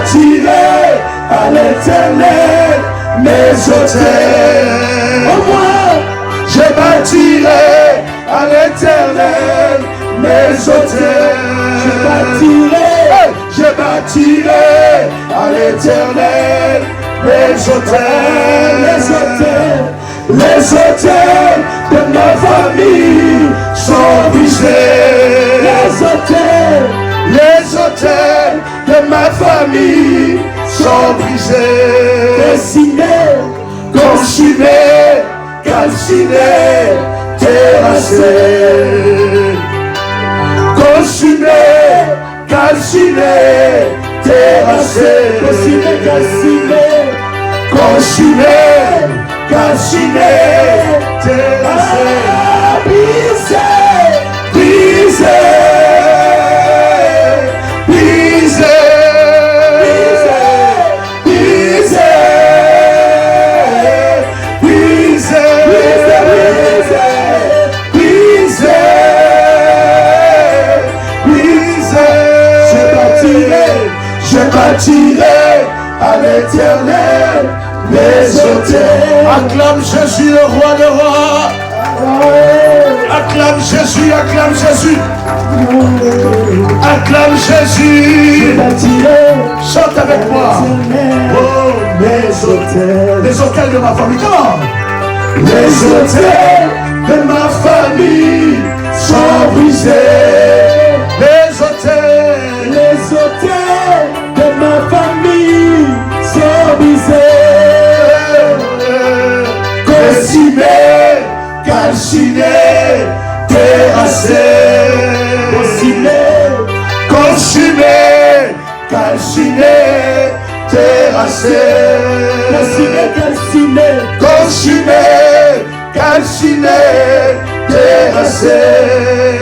bâtirai à l'Éternel mes autels. Au moins, je bâtirai à l'Éternel mes autels. Je bâtirai à l'Éternel mes autels. Les autels de ma famille sont brisés. Les autels de ma famille sont brisés. Consumés, calcinés, terrassés. Consumés, calcinés, terrassés. Consumés, calcinés, terrassés. Brisés. Je bâtirai à l'Éternel mes autels. Acclame Jésus, le roi des rois. Acclame Jésus, acclame Jésus. Acclame Jésus. Chante avec moi. Oh, mes autels. Les autels de ma famille. Comment? Les autels de ma famille sont brisés. Les autels de ma famille sont brisés. Consumés, calcinés, terrassés. Consumés, calcinés, terrassés. Consumés, calcinés, terrassés.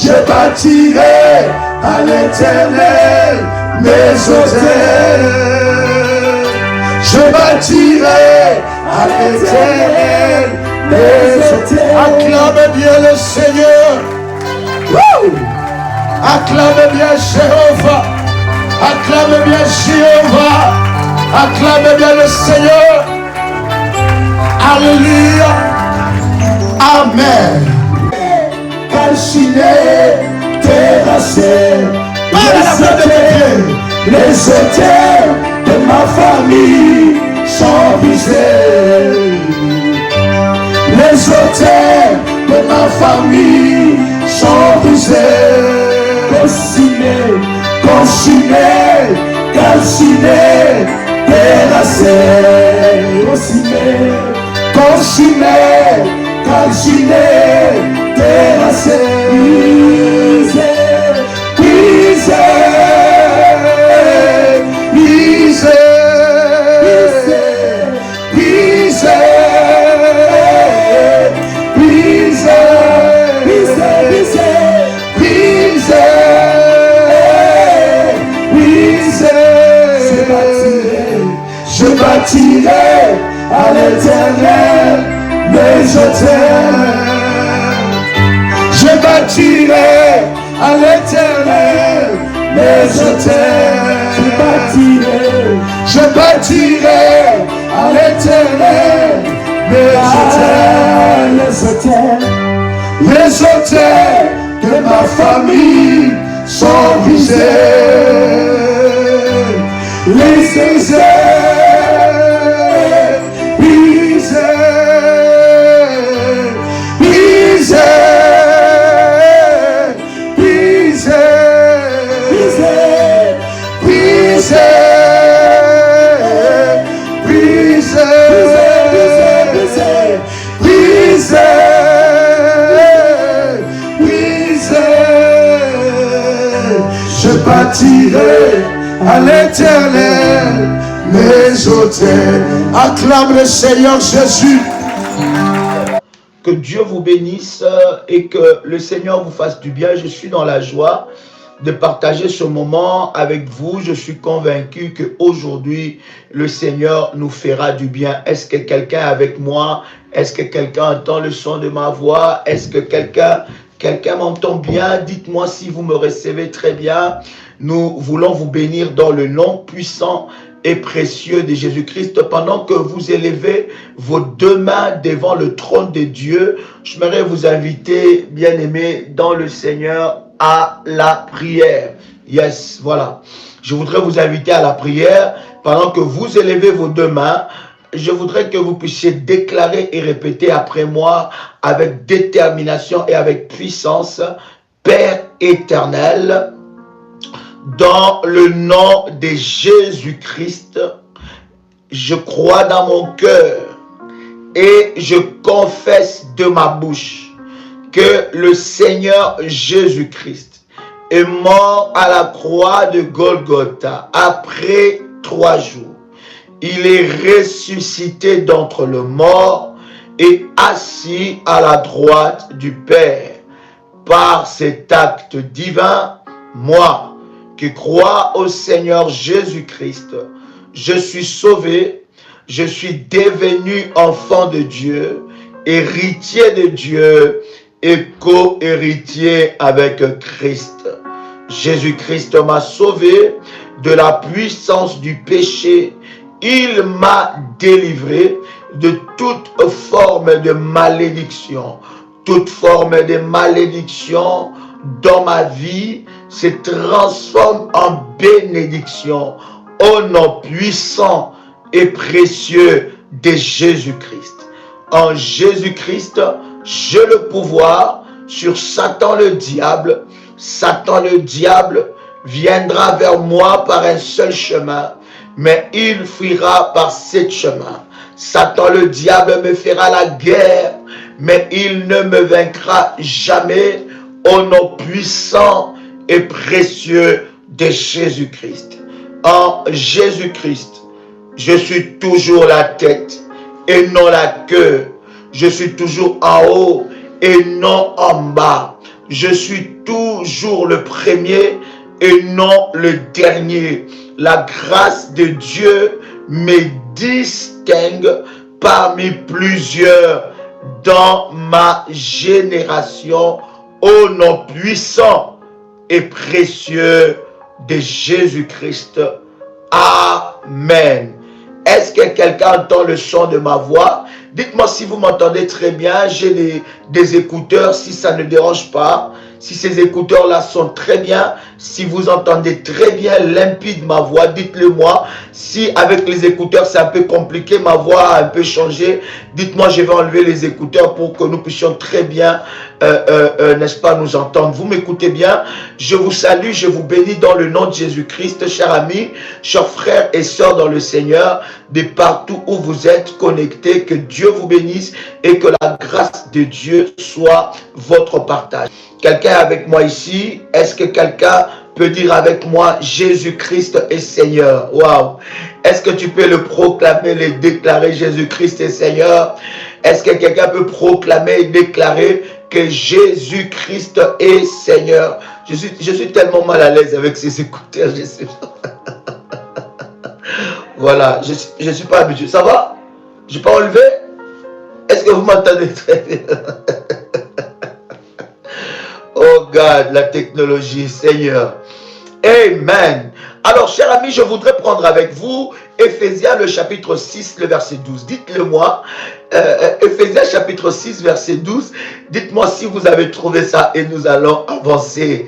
Je bâtirai à l'Éternel mes autels. Je bâtirai à l'Éternel mes autels. Acclame bien le Seigneur. Acclame bien Jéhovah. Acclame bien Jéhovah. Acclame bien le Seigneur. Alléluia. Amen. Calcinés, terrassés, les autels de ma famille sont brisés. Les autels de ma famille sont brisés. Consumés, calcinés, terrassés. Consumés, calcinés, terrassés. Je bâtirai à l'Éternel mes autels. Je bâtirai à l'Éternel mes autels. Je bâtirai à l'Éternel mes autels. Les autels de ma famille sont brisés. Les autels Je bâtirai à l'Éternel mes autels. Acclame le Seigneur Jésus. Que Dieu vous bénisse et que le Seigneur vous fasse du bien. Je suis dans la joie de partager ce moment avec vous. Je suis convaincu qu'aujourd'hui, le Seigneur nous fera du bien. Est-ce que quelqu'un est avec moi? Est-ce que quelqu'un entend le son de ma voix? Est-ce que quelqu'un m'entend bien? Dites-moi si vous me recevez très bien. Nous voulons vous bénir dans le nom puissant et précieux de Jésus-Christ. Pendant que vous élevez vos deux mains devant le trône de Dieu, j'aimerais vous inviter, bien-aimés, dans le Seigneur, à la prière. Yes, voilà. Je voudrais vous inviter à la prière. Pendant que vous élevez vos deux mains, je voudrais que vous puissiez déclarer et répéter après moi avec détermination et avec puissance: Père éternel, dans le nom de Jésus-Christ, je crois dans mon cœur et je confesse de ma bouche que le Seigneur Jésus-Christ est mort à la croix de Golgotha après 3 jours. Il est ressuscité d'entre les morts et assis à la droite du Père. Par cet acte divin, moi, qui crois au Seigneur Jésus-Christ, je suis sauvé, je suis devenu enfant de Dieu, héritier de Dieu et co-héritier avec Christ. Jésus-Christ m'a sauvé de la puissance du péché. Il m'a délivré de toute forme de malédiction. Toute forme de malédiction dans ma vie se transforme en bénédiction au nom puissant et précieux de Jésus-Christ. En Jésus-Christ, j'ai le pouvoir sur Satan le diable. Satan le diable viendra vers moi par un seul chemin, mais il fuira par 7 chemins. Satan le diable me fera la guerre, mais il ne me vaincra jamais au nom puissant et précieux de Jésus-Christ. En Jésus-Christ, je suis toujours la tête et non la queue. Je suis toujours en haut et non en bas. Je suis toujours le premier et non le dernier. La grâce de Dieu me distingue parmi plusieurs dans ma génération au nom puissant et précieux de Jésus-Christ. Amen. Est-ce que quelqu'un entend le son de ma voix? Dites-moi si vous m'entendez très bien. J'ai des écouteurs, si ça ne dérange pas. Si ces écouteurs-là sont très bien, si vous entendez très bien, limpide ma voix, dites-le moi. Si avec les écouteurs c'est un peu compliqué, ma voix a un peu changé, dites-moi, je vais enlever les écouteurs pour que nous puissions très bien, n'est-ce pas, nous entendre. Vous m'écoutez bien? Je vous salue, je vous bénis dans le nom de Jésus-Christ, chers amis, chers frères et sœurs dans le Seigneur, de partout où vous êtes connectés, que Dieu vous bénisse et que la grâce de Dieu soit votre partage. Quelqu'un est avec moi ici? Est-ce que quelqu'un peut dire avec moi Jésus-Christ est Seigneur? Waouh! Est-ce que tu peux le proclamer, le déclarer Jésus-Christ est Seigneur? Est-ce que quelqu'un peut proclamer et déclarer que Jésus-Christ est Seigneur? Je suis tellement mal à l'aise avec ces écouteurs. Je sais pas. Voilà, je ne suis pas habitué. Ça va? Je n'ai pas enlevé? Est-ce que vous m'entendez très bien? Oh God, la technologie, Seigneur. Amen. Alors, chers amis, je voudrais prendre avec vous Éphésiens, le chapitre 6, le verset 12. Dites-le moi. Éphésiens, chapitre 6, verset 12. Dites-moi si vous avez trouvé ça et nous allons avancer.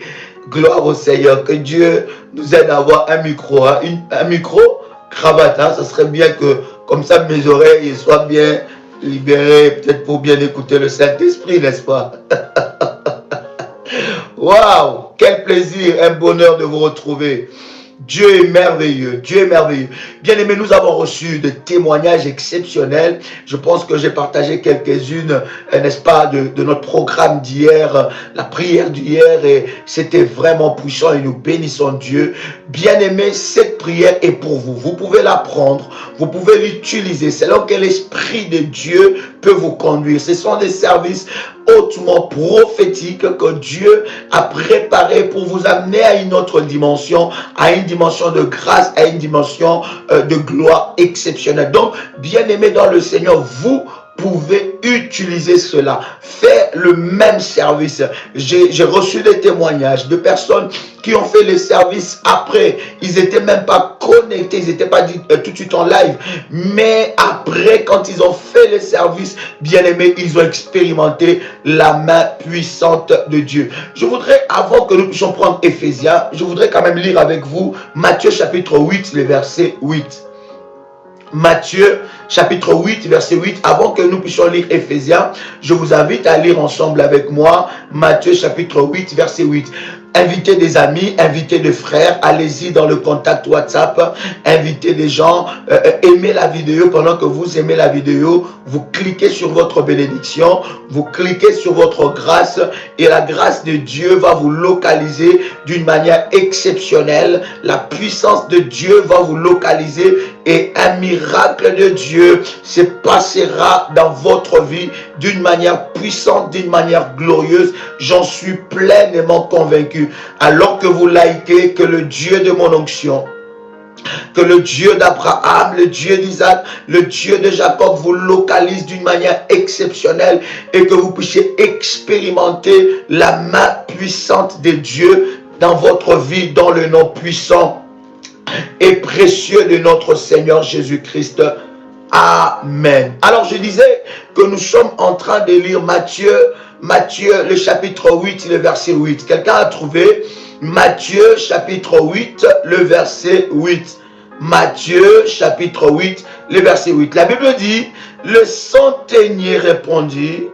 Gloire au Seigneur. Que Dieu nous aide à avoir un micro. Hein, un micro, cravate. Hein, ça serait bien que, comme ça, mes oreilles soient bien libérées, peut-être pour bien écouter le Saint-Esprit, n'est-ce pas? Waouh, quel plaisir, un bonheur de vous retrouver. Dieu est merveilleux, Dieu est merveilleux. Bien-aimés, nous avons reçu des témoignages exceptionnels. Je pense que j'ai partagé quelques-unes, n'est-ce pas, de notre programme d'hier, la prière d'hier, et c'était vraiment puissant et nous bénissons Dieu. Bien-aimés, cette prière est pour vous. Vous pouvez la prendre, vous pouvez l'utiliser. C'est là que l'Esprit de Dieu peut vous conduire. Ce sont des services hautement prophétiques que Dieu a préparés pour vous amener à une autre dimension, à une dimension de grâce, à une dimension de gloire exceptionnelle. Donc, bien-aimés dans le Seigneur, vous pouvez utiliser cela, faire le même service. J'ai reçu des témoignages de personnes qui ont fait les services après. Ils n'étaient même pas connectés, ils n'étaient pas tout de suite en live. Mais après, quand ils ont fait les services, bien aimés, ils ont expérimenté la main puissante de Dieu. Je voudrais, avant que nous puissions prendre Éphésiens, je voudrais quand même lire avec vous Matthieu chapitre 8, le verset 8. Matthieu chapitre 8, verset 8. Avant que nous puissions lire Éphésiens, je vous invite à lire ensemble avec moi Matthieu chapitre 8, verset 8. Invitez des amis, invitez des frères, allez-y dans le contact WhatsApp, invitez des gens, aimez la vidéo. Pendant que vous aimez la vidéo, vous cliquez sur votre bénédiction, vous cliquez sur votre grâce et la grâce de Dieu va vous localiser d'une manière exceptionnelle. La puissance de Dieu va vous localiser et un miracle de Dieu se passera dans votre vie d'une manière puissante, d'une manière glorieuse. J'en suis pleinement convaincu. Alors que vous likez, que le Dieu de mon onction, que le Dieu d'Abraham, le Dieu d'Isaac, le Dieu de Jacob vous localise d'une manière exceptionnelle et que vous puissiez expérimenter la main puissante de Dieu dans votre vie, dans le nom puissant et précieux de notre Seigneur Jésus-Christ. Amen. Alors je disais que nous sommes en train de lire Matthieu, le chapitre 8, le verset 8. Quelqu'un a trouvé Matthieu chapitre 8, le verset 8. Matthieu chapitre 8, le verset 8. La Bible dit, le centenier répondit,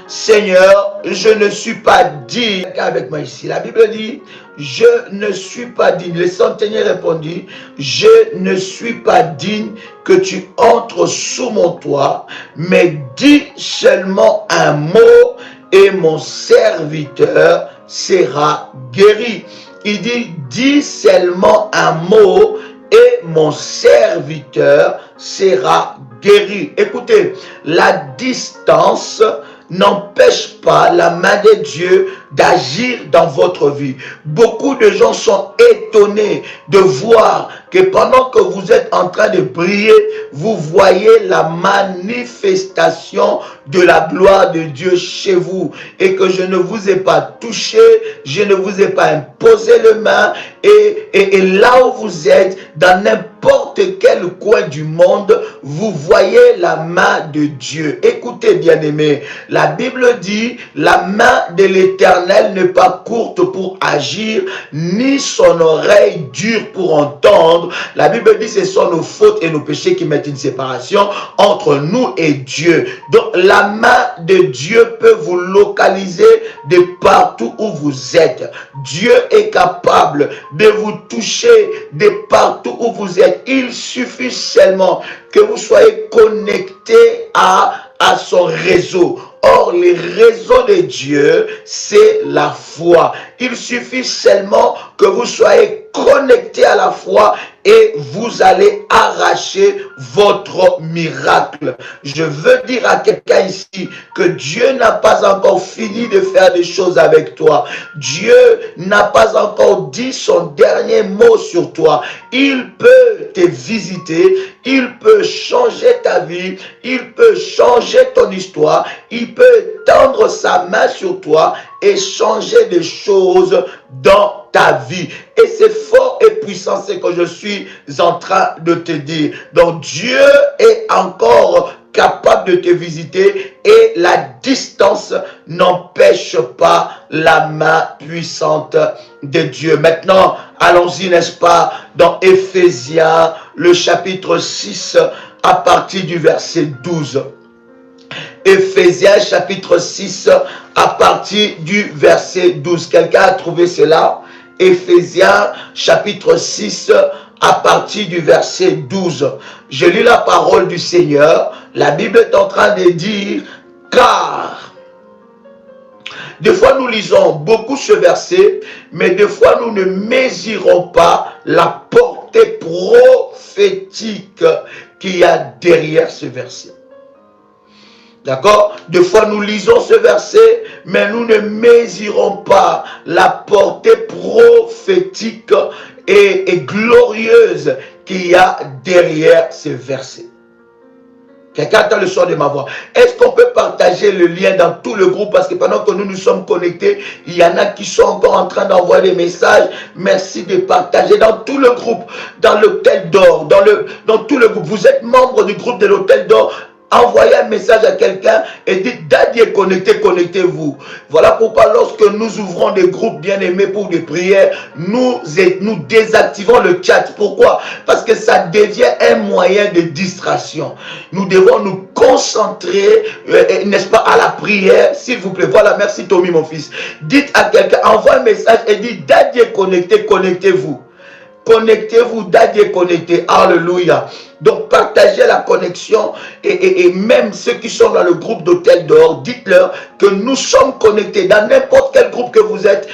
Seigneur, je ne suis pas digne. Quelqu'un avec moi ici. La Bible dit, je ne suis pas digne. Le centenier répondit, je ne suis pas digne que tu entres sous mon toit, mais dis seulement un mot et mon serviteur sera guéri. Il dit, dis seulement un mot et mon serviteur sera guéri. Écoutez, la distance n'empêche pas la main de Dieu d'agir dans votre vie. Beaucoup de gens sont étonnés de voir que pendant que vous êtes en train de prier, vous voyez la manifestation de la gloire de Dieu chez vous et que je ne vous ai pas touché, je ne vous ai pas imposé les mains et là où vous êtes, dans n'importe quel coin du monde, vous voyez la main de Dieu. Écoutez bien aimés, la Bible dit, la main de l'Éternel n'est pas courte pour agir, ni son oreille dure pour entendre. La Bible dit, ce sont nos fautes et nos péchés qui mettent une séparation entre nous et Dieu. Donc la main de Dieu peut vous localiser de partout où vous êtes. Dieu est capable de vous toucher de partout où vous êtes. Il suffit seulement que vous soyez connecté à son réseau. Or, le réseau de Dieu, c'est la foi. Il suffit seulement que vous soyez connecté à la foi et vous allez arracher votre miracle. Je veux dire à quelqu'un ici que Dieu n'a pas encore fini de faire des choses avec toi. Dieu n'a pas encore dit son dernier mot sur toi. Il peut te visiter, il peut changer ta vie, il peut changer ton histoire, il peut tendre sa main sur toi et changer des choses dans ta vie. Et c'est fort et puissant ce que je suis en train de te dire. Donc Dieu est encore capable de te visiter et la distance n'empêche pas la main puissante de Dieu. Maintenant, allons-y, n'est-ce pas, dans Éphésiens, le chapitre 6, à partir du verset 12. Éphésiens chapitre 6 à partir du verset 12. Quelqu'un a trouvé cela? Éphésiens chapitre 6 à partir du verset 12. Je lis la parole du Seigneur. La Bible est en train de dire, car... Des fois, nous lisons beaucoup ce verset, mais des fois, nous ne mesurons pas la portée prophétique qu'il y a derrière ce verset. D'accord? Des fois, nous lisons ce verset, mais nous ne mesurons pas la portée prophétique et glorieuse qu'il y a derrière ce verset. Quelqu'un entend le son de ma voix. Est-ce qu'on peut partager le lien dans tout le groupe? Parce que pendant que nous nous sommes connectés, il y en a qui sont encore en train d'envoyer des messages. Merci de partager dans tout le groupe, dans l'hôtel d'or, dans tout le groupe. Vous êtes membre du groupe de l'hôtel d'or. Envoyez un message à quelqu'un et dites, Daddy est connecté, connectez-vous. Voilà pourquoi lorsque nous ouvrons des groupes bien-aimés pour des prières, nous désactivons le chat. Pourquoi? Parce que ça devient un moyen de distraction. Nous devons nous concentrer, n'est-ce pas, à la prière. S'il vous plaît, voilà, merci Tommy mon fils. Dites à quelqu'un, envoie un message et dites, Daddy est connecté, connectez-vous. Connectez-vous, Daddy est connecté. Alléluia. Donc, partagez la connexion et même ceux qui sont dans le groupe d'Hôtel d'Or, dites-leur que nous sommes connectés. Dans n'importe quel groupe que vous êtes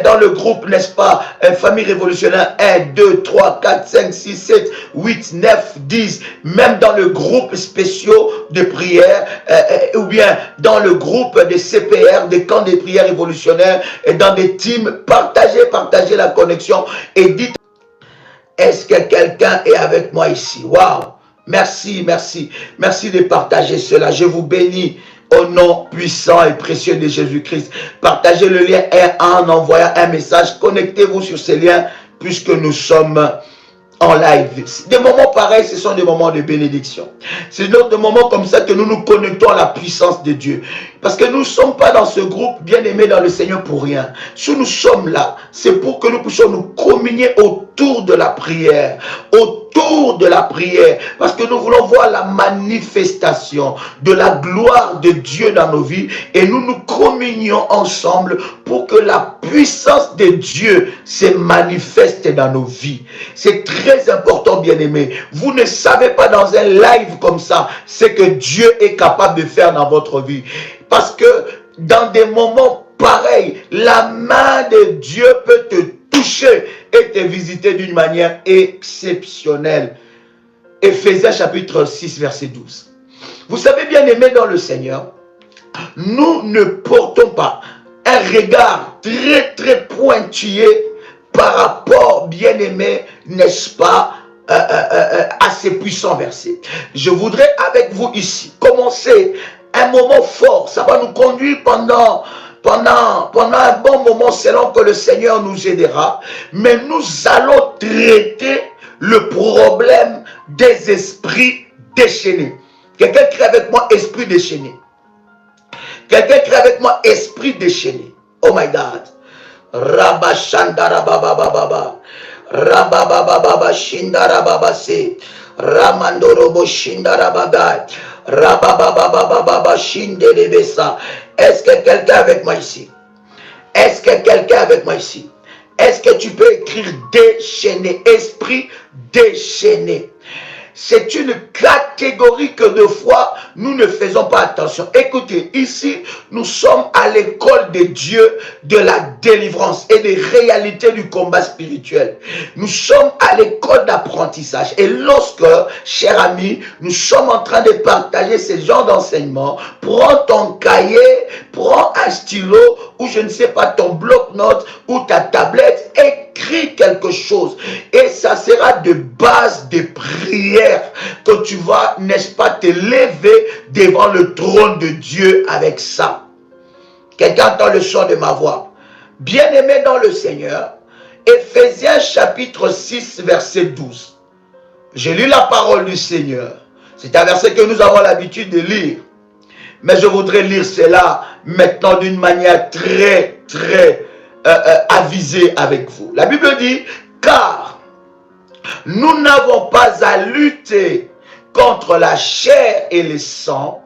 dans le groupe, n'est-ce pas, Famille Révolutionnaire 1, 2, 3, 4, 5, 6, 7, 8, 9, 10, même dans le groupe spéciaux de prière, ou bien dans le groupe des CPR, des camps de prière révolutionnaires, et dans des teams, partagez la connexion et dites, est-ce que quelqu'un est avec moi ici? Waouh! Merci, merci. Merci de partager cela. Je vous bénis au nom puissant et précieux de Jésus-Christ. Partagez le lien en envoyant un message. Connectez-vous sur ces liens puisque nous sommes en live. Des moments pareils, ce sont des moments de bénédiction. C'est des moments comme ça que nous nous connectons à la puissance de Dieu. Parce que nous ne sommes pas dans ce groupe bien-aimé dans le Seigneur pour rien. Si nous sommes là, c'est pour que nous puissions nous communier autour de la prière. Autour de la prière. Parce que nous voulons voir la manifestation de la gloire de Dieu dans nos vies. Et nous nous communions ensemble pour que la puissance de Dieu se manifeste dans nos vies. C'est très important, bien-aimé. Vous ne savez pas dans un live comme ça ce que Dieu est capable de faire dans votre vie. Parce que dans des moments pareils, la main de Dieu peut te toucher et te visiter d'une manière exceptionnelle. Éphésiens chapitre 6, verset 12. Vous savez, bien-aimé dans le Seigneur, nous ne portons pas un regard très très pointillé par rapport, bien-aimé, n'est-ce pas, à ces puissants versets. Je voudrais avec vous ici commencer un moment fort. Ça va nous conduire pendant un bon moment selon que le Seigneur nous aidera. Mais nous allons traiter le problème des esprits déchaînés. Quelqu'un crie avec moi, esprit déchaîné. Quelqu'un crie avec moi, esprit déchaîné. Oh my God. Rabba Shandara Baba Baba. Rabba Baba Baba Shindara Baba Se. Ramandorobo Shindara Baba. Rabba Baba Baba Baba Shindere Besa. Est-ce que quelqu'un avec moi ici? Est-ce que quelqu'un avec moi ici? Est-ce que tu peux écrire déchaîné? Esprit déchaîné. C'est une catégorie que de fois, nous ne faisons pas attention. Écoutez, ici, nous sommes à l'école de Dieu de la délivrance et des réalités du combat spirituel. Nous sommes à l'école d'apprentissage. Et lorsque, cher ami, nous sommes en train de partager ces genres d'enseignements, prends ton cahier, prends un stylo ou je ne sais pas, ton bloc-notes ou ta tablette, écris quelque chose. Et ça sera de base de prière que tu vas, n'est-ce pas, te lever devant le trône de Dieu avec ça. Quelqu'un entend le son de ma voix. Bien-aimé dans le Seigneur, Éphésiens chapitre 6, verset 12. J'ai lu la parole du Seigneur. C'est un verset que nous avons l'habitude de lire. Mais je voudrais lire cela maintenant d'une manière très, très avisée avec vous. La Bible dit, car nous n'avons pas à lutter contre la chair et le sang,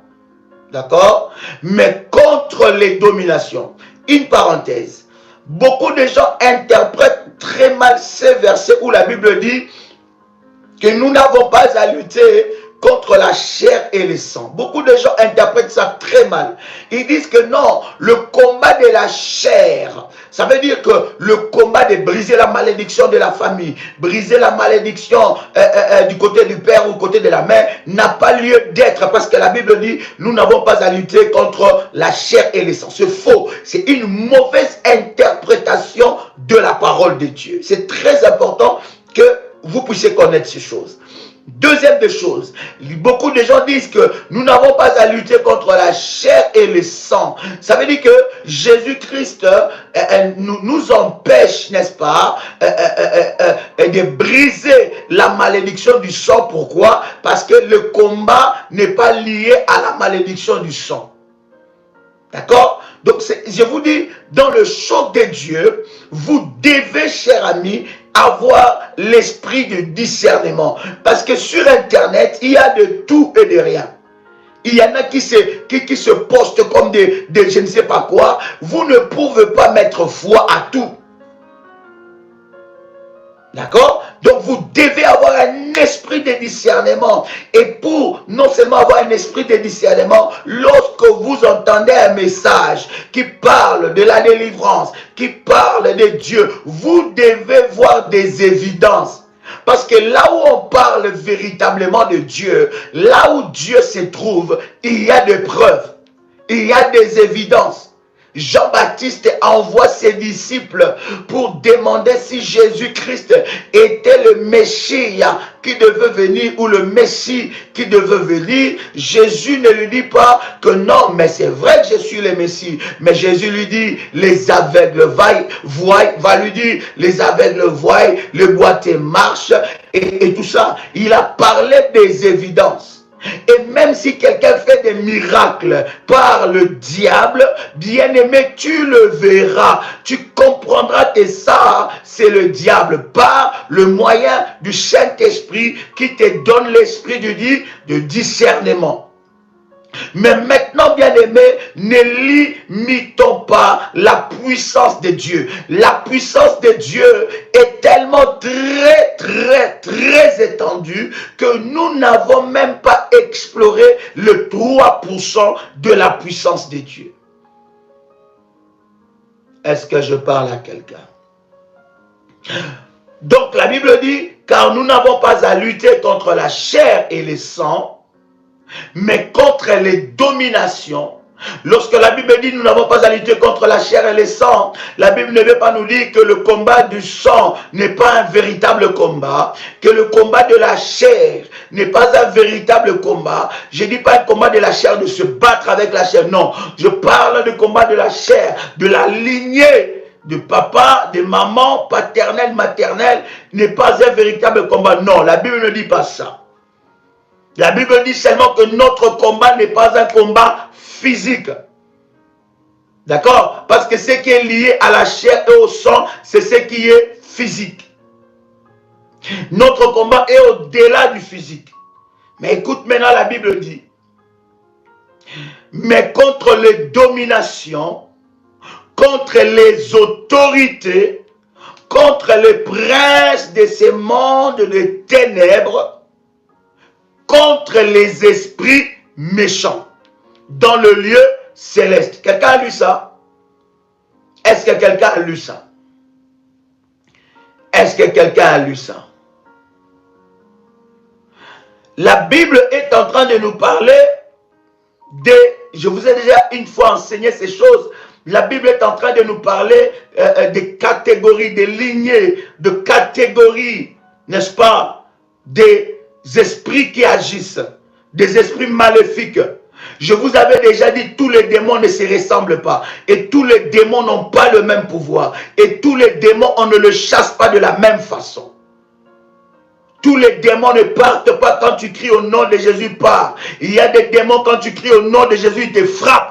d'accord, mais contre les dominations. Une parenthèse. beaucoup de gens interprètent très mal ces versets où la Bible dit que nous n'avons pas à lutter contre la chair et le sang. Beaucoup de gens interprètent ça très mal. Ils disent que non, le combat de la chair, ça veut dire que le combat de briser la malédiction de la famille, briser la malédiction du côté du père ou du côté de la mère, n'a pas lieu d'être, parce que la Bible dit, nous n'avons pas à lutter contre la chair et le sang. C'est faux. C'est une mauvaise interprétation de la parole de Dieu. C'est très important que vous puissiez connaître ces choses. Deuxième des choses, beaucoup de gens disent que nous n'avons pas à lutter contre la chair et le sang. Ça veut dire que Jésus-Christ nous empêche, n'est-ce pas, de briser la malédiction du sang. Pourquoi? Parce que le combat n'est pas lié à la malédiction du sang. D'accord? Donc, je vous dis, dans le choc de Dieu, vous devez, chers amis, avoir l'esprit de discernement. Parce que sur Internet, il y a de tout et de rien. Il y en a qui se postent comme des je ne sais pas quoi. Vous ne pouvez pas mettre foi à tout. D'accord? Donc vous devez avoir un esprit de discernement. Et pour non seulement avoir un esprit de discernement, lorsque vous entendez un message qui parle de la délivrance, qui parle de Dieu, vous devez voir des évidences. Parce que là où on parle véritablement de Dieu, là où Dieu se trouve, il y a des preuves, il y a des évidences. Jean-Baptiste envoie ses disciples pour demander si Jésus-Christ était le Messie qui devait venir ou le Messie qui devait venir. Jésus ne lui dit pas que non, mais c'est vrai que je suis le Messie. Mais Jésus lui dit, les aveugles voient, va lui dire, les aveugles voient, le boiteux marche et tout ça. Il a parlé des évidences. Et même si quelqu'un fait des miracles par le diable, bien-aimé, tu le verras. Tu comprendras que ça, c'est le diable. Par le moyen du Saint-Esprit qui te donne l'esprit de discernement. Mais maintenant, bien-aimé, ne limitons pas la puissance de Dieu. La puissance de Dieu est tellement très étendue que nous n'avons même pas exploré le 3% de la puissance de Dieu. Est-ce que je parle à quelqu'un? Donc la Bible dit, car nous n'avons pas à lutter contre la chair et le sang, mais contre les dominations. Lorsque la Bible dit nous n'avons pas à lutter contre la chair et le sang, la Bible ne veut pas nous dire que le combat du sang n'est pas un véritable combat, que le combat de la chair n'est pas un véritable combat. Je ne dis pas un combat de la chair de se battre avec la chair, non. Je parle du combat de la chair, de la lignée de papa, de maman, paternelle, maternelle, n'est pas un véritable combat. Non, la Bible ne dit pas ça. La Bible dit seulement que notre combat n'est pas un combat physique. D'accord? Parce que ce qui est lié à la chair et au sang, c'est ce qui est physique. Notre combat est au-delà du physique. Mais écoute maintenant, la Bible dit, mais contre les dominations, contre les autorités, contre les princes de ce monde de ténèbres, contre les esprits méchants dans le lieu céleste. Quelqu'un a lu ça? Est-ce que quelqu'un a lu ça? Est-ce que quelqu'un a lu ça? La Bible est en train de nous parler je vous ai déjà une fois enseigné ces choses. La Bible est en train de nous parler des catégories, des lignées, de catégories, n'est-ce pas, des esprits qui agissent, des esprits maléfiques. Je vous avais déjà dit, tous les démons ne se ressemblent pas. Et tous les démons n'ont pas le même pouvoir. Et tous les démons, on ne les chasse pas de la même façon. Tous les démons ne partent pas quand tu cries au nom de Jésus, part. Il y a des démons, quand tu cries au nom de Jésus, ils te frappent.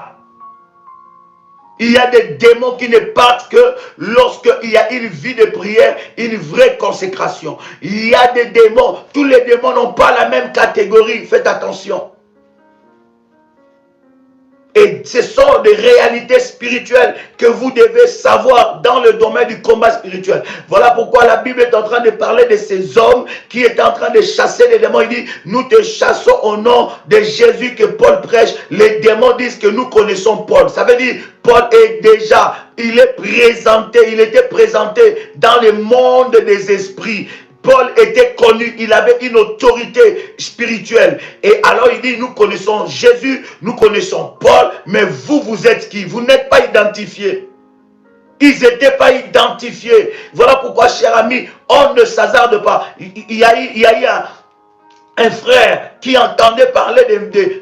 Il y a des démons qui ne partent que lorsqu'il y a une vie de prière, une vraie consécration. Il y a des démons, tous les démons n'ont pas la même catégorie, faites attention. Et Et ce sont des réalités spirituelles que vous devez savoir dans le domaine du combat spirituel. Voilà pourquoi la Bible est en train de parler de ces hommes qui étaient en train de chasser les démons. Il dit, nous te chassons au nom de Jésus que Paul prêche. Les démons disent que nous connaissons Paul. Ça veut dire, Paul est déjà, il était présenté dans le monde des esprits. Paul était connu, il avait une autorité spirituelle. Et alors il dit, nous connaissons Jésus, nous connaissons Paul, mais vous, vous êtes qui? Vous n'êtes pas identifiés. Ils n'étaient pas identifiés. Voilà pourquoi, cher ami, on ne s'hasarde pas. Il y a eu un frère qui entendait parler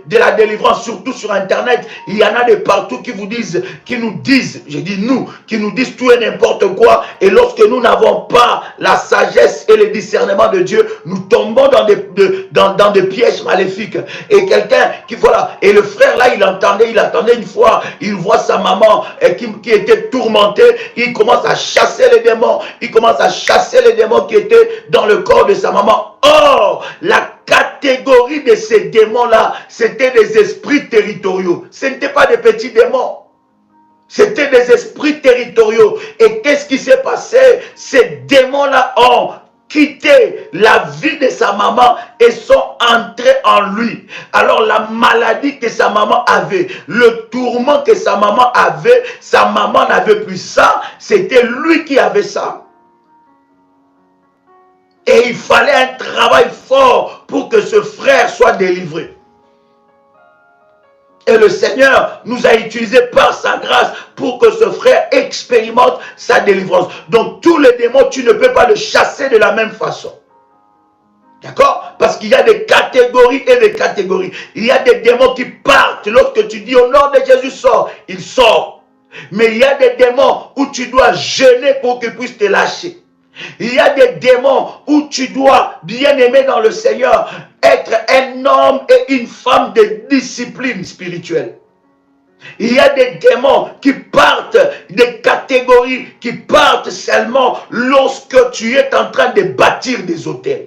de la délivrance, surtout sur Internet. Il y en a de partout qui nous disent, je dis nous, qui nous disent tout et n'importe quoi. Et lorsque nous n'avons pas la sagesse et le discernement de Dieu, nous tombons dans des pièges maléfiques. Et quelqu'un qui, voilà, et le frère là, il entendait une fois, il voit sa maman qui était tourmentée, il commence à chasser les démons, qui étaient dans le corps de sa maman. Or, la catégorie de ces démons-là, c'était des esprits territoriaux. Ce n'étaient pas des petits démons. C'était des esprits territoriaux. Et qu'est-ce qui s'est passé? Ces démons-là ont quitté la vie de sa maman et sont entrés en lui. Alors la maladie que sa maman avait, le tourment que sa maman n'avait plus ça. C'était lui qui avait ça. Et il fallait un travail fort pour que ce frère soit délivré. Et le Seigneur nous a utilisés par sa grâce pour que ce frère expérimente sa délivrance. Donc tous les démons, tu ne peux pas les chasser de la même façon. D'accord? Parce qu'il y a des catégories et des catégories. Il y a des démons qui partent. Lorsque tu dis au nom de Jésus, sors, il sort. Mais il y a des démons où tu dois jeûner pour qu'ils puissent te lâcher. Il y a des démons où tu dois, bien aimé dans le Seigneur, être un homme et une femme de discipline spirituelle. Il y a des démons qui partent, des catégories qui partent seulement lorsque tu es en train de bâtir des autels.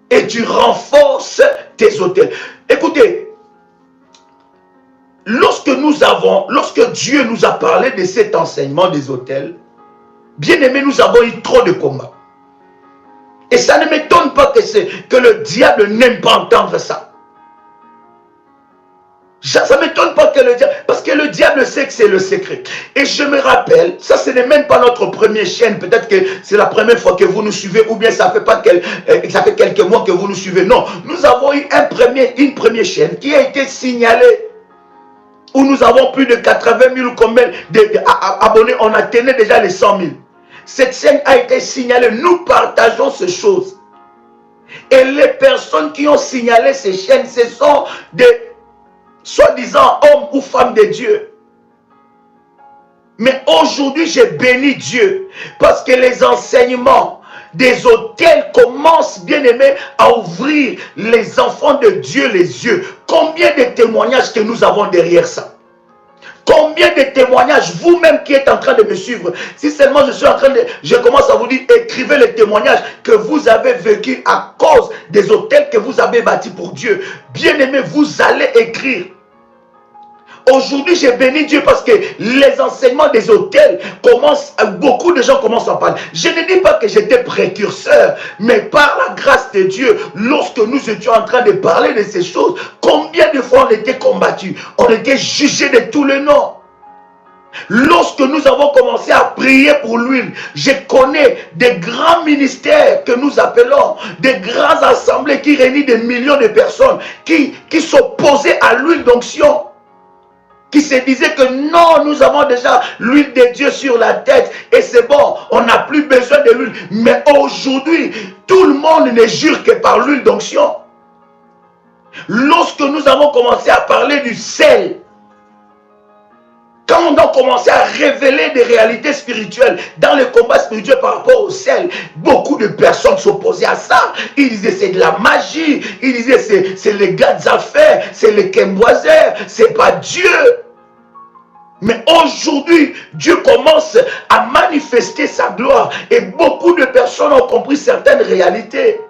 Et tu renforces tes autels. Écoutez, lorsque Dieu nous a parlé de cet enseignement des autels, bien aimé, nous avons eu trop de combats. Et ça ne m'étonne pas que le diable n'aime pas entendre ça. Ça ne m'étonne pas que le diable... Parce que le diable sait que c'est le secret. Et je me rappelle, ça ce n'est même pas notre première chaîne. Peut-être que c'est la première fois que vous nous suivez. Ou bien ça fait quelques mois que vous nous suivez. Non, nous avons eu une première chaîne qui a été signalée. Où nous avons plus de 80 000 ou combien d'abonnés. On atteignait déjà les 100 000. Cette chaîne a été signalée. Nous partageons ces choses. Et les personnes qui ont signalé ces chaînes, ce sont des soi-disant hommes ou femmes de Dieu. Mais aujourd'hui, j'ai béni Dieu. Parce que les enseignements des autels commencent, bien aimés, à ouvrir les enfants de Dieu les yeux. Combien de témoignages que nous avons derrière ça? Combien de témoignages, vous-même qui êtes en train de me suivre, si seulement je commence à vous dire, écrivez les témoignages que vous avez vécu à cause des hôtels que vous avez bâtis pour Dieu. Bien aimé, vous allez écrire. Aujourd'hui, j'ai béni Dieu parce que les enseignements des hôtels beaucoup de gens commencent à parler. Je ne dis pas que j'étais précurseur, mais par la grâce de Dieu, lorsque nous étions en train de parler de ces choses, combien de fois on était combattus, on était jugés de tous les noms. Lorsque nous avons commencé à prier pour l'huile, je connais des grands ministères que nous appelons, des grandes assemblées qui réunissent des millions de personnes, qui s'opposaient à l'huile d'onction. Qui se disait que non, nous avons déjà l'huile de Dieu sur la tête et c'est bon, on n'a plus besoin de l'huile. Mais aujourd'hui, tout le monde ne jure que par l'huile d'onction. Lorsque nous avons commencé à parler du sel, quand on a commencé à révéler des réalités spirituelles dans le combat spirituel par rapport au sel, beaucoup de personnes s'opposaient à ça. Ils disaient c'est de la magie, ils disaient c'est les gars d'affaires, c'est les Kemboisers, c'est pas Dieu. Mais aujourd'hui, Dieu commence à manifester sa gloire et beaucoup de personnes ont compris certaines réalités.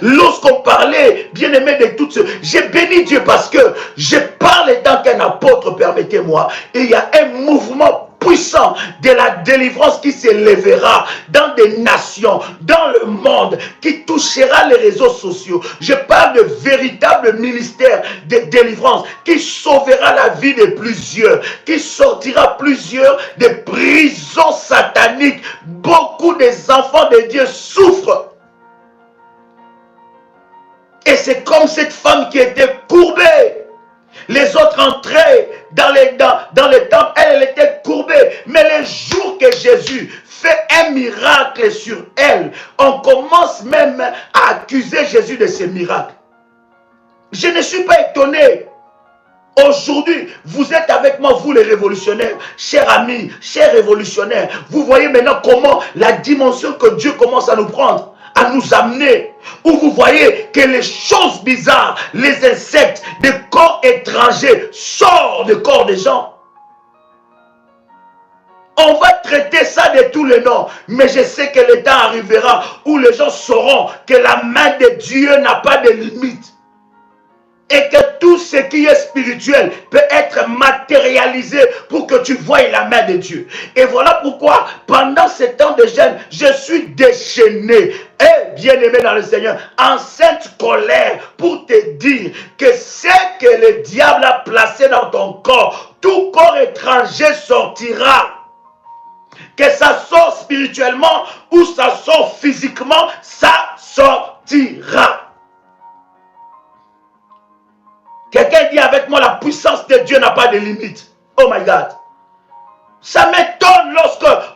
Lorsqu'on parlait, bien aimé, de toutes ces... J'ai béni Dieu parce que je parle en tant qu'un apôtre, permettez-moi. Et il y a un mouvement puissant de la délivrance qui s'élèvera dans des nations, dans le monde, qui touchera les réseaux sociaux. Je parle de véritable ministère de délivrance qui sauvera la vie de plusieurs, qui sortira plusieurs des prisons sataniques. Beaucoup des enfants de Dieu souffrent. Et c'est comme cette femme qui était courbée. Les autres entraient dans les temples, elle était courbée. Mais le jour que Jésus fait un miracle sur elle, on commence même à accuser Jésus de ces miracles. Je ne suis pas étonné. Aujourd'hui, vous êtes avec moi, vous les révolutionnaires, chers amis, chers révolutionnaires. Vous voyez maintenant comment la dimension que Dieu commence à nous prendre, à nous amener, où vous voyez que les choses bizarres, les insectes, des corps étrangers sortent du corps des gens. On va traiter ça de tous les noms, mais je sais que le temps arrivera où les gens sauront que la main de Dieu n'a pas de limite. Et que tout ce qui est spirituel peut être matérialisé pour que tu voies la main de Dieu. Et voilà pourquoi, pendant ce temps de jeûne, je suis déchaîné et bien-aimé dans le Seigneur, en sainte colère, pour te dire que ce que le diable a placé dans ton corps, tout corps étranger sortira. Que ça sort spirituellement ou ça sort physiquement, ça sortira. Quelqu'un dit avec moi, la puissance de Dieu n'a pas de limite. Oh my God. Ça m'étonne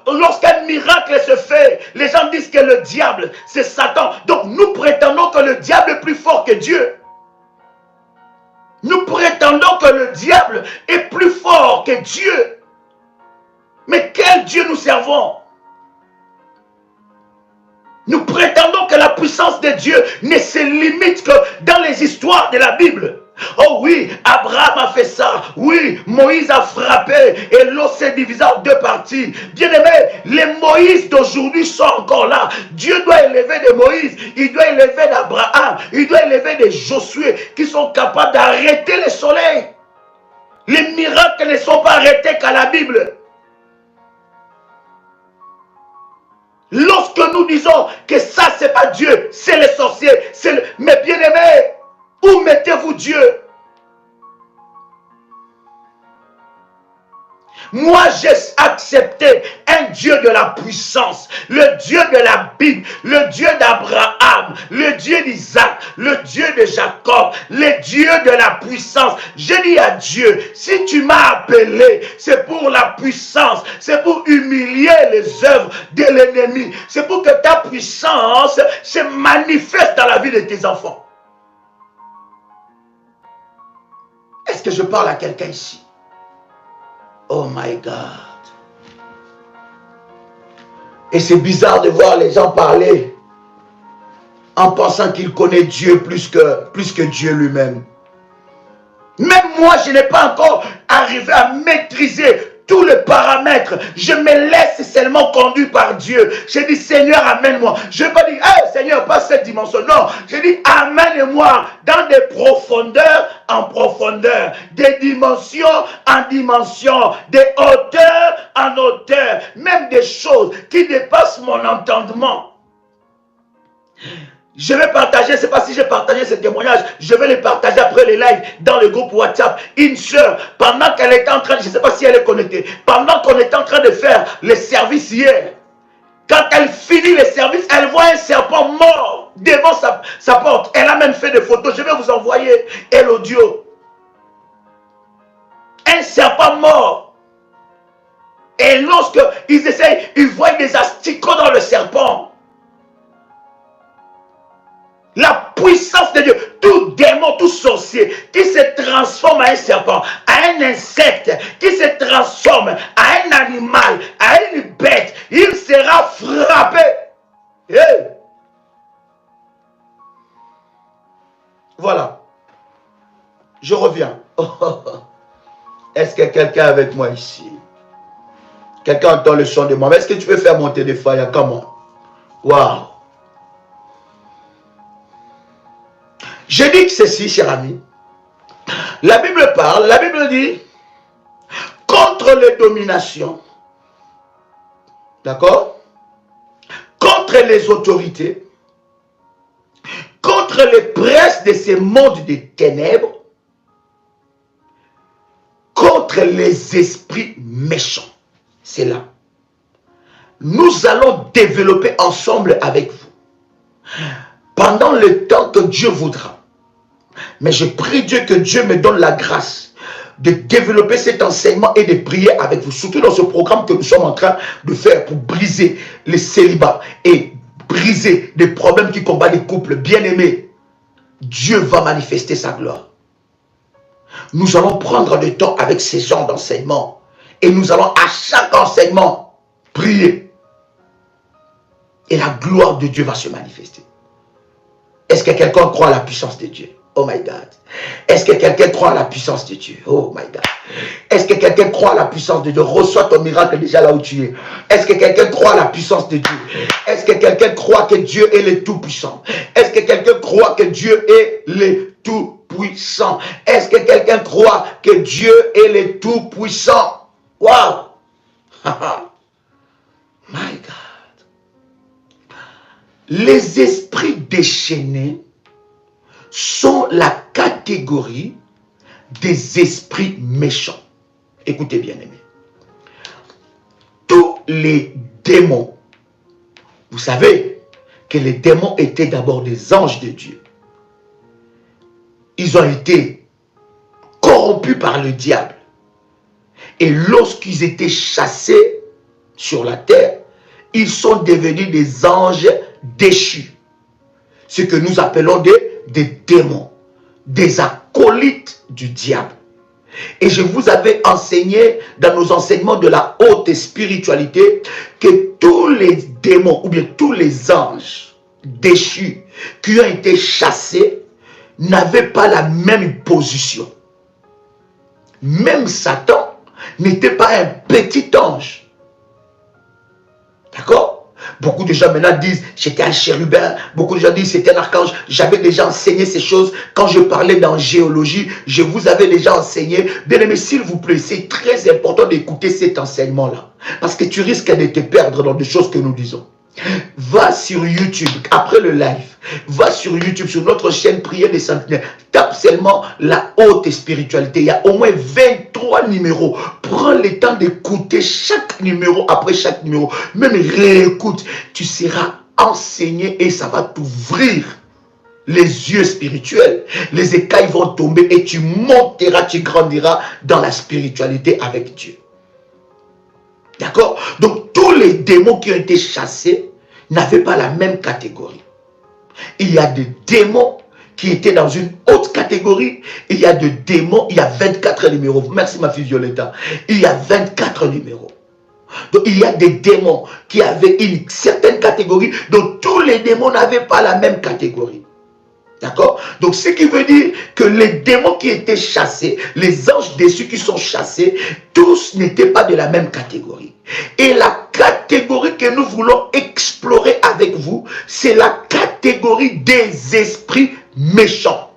lorsqu'un miracle se fait. Les gens disent que le diable, c'est Satan. Donc nous prétendons que le diable est plus fort que Dieu. Nous prétendons que le diable est plus fort que Dieu. Mais quel Dieu nous servons? Nous prétendons que la puissance de Dieu ne se limite que dans les histoires de la Bible. Oh oui, Abraham a fait ça. Oui, Moïse a frappé et l'eau s'est divisée en deux parties. Bien aimé, les Moïse d'aujourd'hui sont encore là. Dieu doit élever des Moïse, il doit élever d'Abraham, il doit élever des Josué qui sont capables d'arrêter le soleil. Les miracles ne sont pas arrêtés qu'à la Bible. Lorsque nous disons que ça c'est pas Dieu, c'est les sorciers, mais bien aimé, où mettez-vous Dieu? Moi, j'ai accepté un Dieu de la puissance, le Dieu de la Bible, le Dieu d'Abraham, le Dieu d'Isaac, le Dieu de Jacob, le Dieu de la puissance. J'ai dit à Dieu, si tu m'as appelé, c'est pour la puissance, c'est pour humilier les œuvres de l'ennemi, c'est pour que ta puissance se manifeste dans la vie de tes enfants. Est-ce que je parle à quelqu'un ici? Oh my God. Et c'est bizarre de voir les gens parler en pensant qu'ils connaissent Dieu plus que Dieu lui-même. Même moi, je n'ai pas encore arrivé à maîtriser tous les paramètres. Je me laisse seulement conduire par Dieu. Je dis, Seigneur, amène-moi. Je ne vais pas dire, hey, Seigneur, pas cette dimension. Non, je dis, amène-moi dans des profondeurs en profondeur, des dimensions en dimension, des hauteurs en hauteur, même des choses qui dépassent mon entendement. Je vais partager, je ne sais pas si j'ai partagé ce témoignage, je vais le partager après les lives dans le groupe WhatsApp. Une soeur, pendant qu'elle était en train, je ne sais pas si elle est connectée, pendant qu'on était en train de faire les services hier, quand elle finit les services, elle voit un serpent mort devant sa porte. Elle a même fait des photos, je vais vous envoyer l'audio. Un serpent mort. Et lorsqu'ils essayent, ils voient des asticots dans le serpent. La puissance de Dieu, tout démon, tout sorcier qui se transforme à un serpent, à un insecte, qui se transforme à un animal, à une bête, il sera frappé. Hey. Voilà. Je reviens. Est-ce que quelqu'un est avec moi ici? Quelqu'un entend le son de moi. Est-ce que tu peux faire monter des fire? Comment? Waouh. Je dis que ceci, cher ami. La Bible parle, la Bible dit, contre les dominations, d'accord? Contre les autorités, contre les princes de ces mondes des ténèbres, contre les esprits méchants. C'est là. Nous allons développer ensemble avec vous. Pendant le temps que Dieu voudra. Mais je prie Dieu que Dieu me donne la grâce de développer cet enseignement et de prier avec vous. Surtout dans ce programme que nous sommes en train de faire pour briser les célibats et briser les problèmes qui combattent les couples bien-aimés. Dieu va manifester sa gloire. Nous allons prendre le temps avec ces gens d'enseignement et nous allons à chaque enseignement prier. Et la gloire de Dieu va se manifester. Est-ce que quelqu'un croit à la puissance de Dieu? Oh my God. Est-ce que quelqu'un croit à la puissance de Dieu? Oh my God. Est-ce que quelqu'un croit à la puissance de Dieu? Reçois ton miracle déjà là où tu es. Est-ce que quelqu'un croit à la puissance de Dieu? Est-ce que quelqu'un croit que Dieu est le Tout-Puissant? Est-ce que quelqu'un croit que Dieu est le Tout-Puissant? Est-ce que quelqu'un croit que Dieu est le Tout-Puissant? Wow! My God. Les esprits déchaînés sont la catégorie des esprits méchants. Écoutez bien, aimés. Tous les démons, vous savez que les démons étaient d'abord des anges de Dieu. Ils ont été corrompus par le diable. Et lorsqu'ils étaient chassés sur la terre, ils sont devenus des anges déchus. Ce que nous appelons des démons, des acolytes du diable. Et je vous avais enseigné dans nos enseignements de la haute spiritualité que tous les démons ou bien tous les anges déchus qui ont été chassés n'avaient pas la même position. Même Satan n'était pas un petit ange. D'accord? Beaucoup de gens maintenant disent, j'étais un chérubin. Beaucoup de gens disent, c'était un archange. J'avais déjà enseigné ces choses. Quand je parlais d'angéologie, je vous avais déjà enseigné. Bien aimé, s'il vous plaît, c'est très important d'écouter cet enseignement-là. Parce que tu risques de te perdre dans des choses que nous disons. Va sur YouTube, après le live, va sur YouTube, sur notre chaîne Prière des Sentinelles, tape seulement la haute spiritualité. Il y a au moins 23 numéros. Prends le temps d'écouter chaque numéro après chaque numéro. Même réécoute, tu seras enseigné et ça va t'ouvrir les yeux spirituels. Les écailles vont tomber et tu monteras, tu grandiras dans la spiritualité avec Dieu. D'accord? Donc, tous les démons qui ont été chassés n'avaient pas la même catégorie. Il y a des démons qui étaient dans une haute catégorie. Il y a des démons, il y a 24 numéros. Merci ma fille Violetta. Il y a 24 numéros. Donc, il y a des démons qui avaient une certaine catégorie. Donc, tous les démons n'avaient pas la même catégorie. D'accord? Donc, ce qui veut dire que les démons qui étaient chassés, les anges déçus qui sont chassés, tous n'étaient pas de la même catégorie. Et la catégorie que nous voulons explorer avec vous, c'est la catégorie des esprits méchants.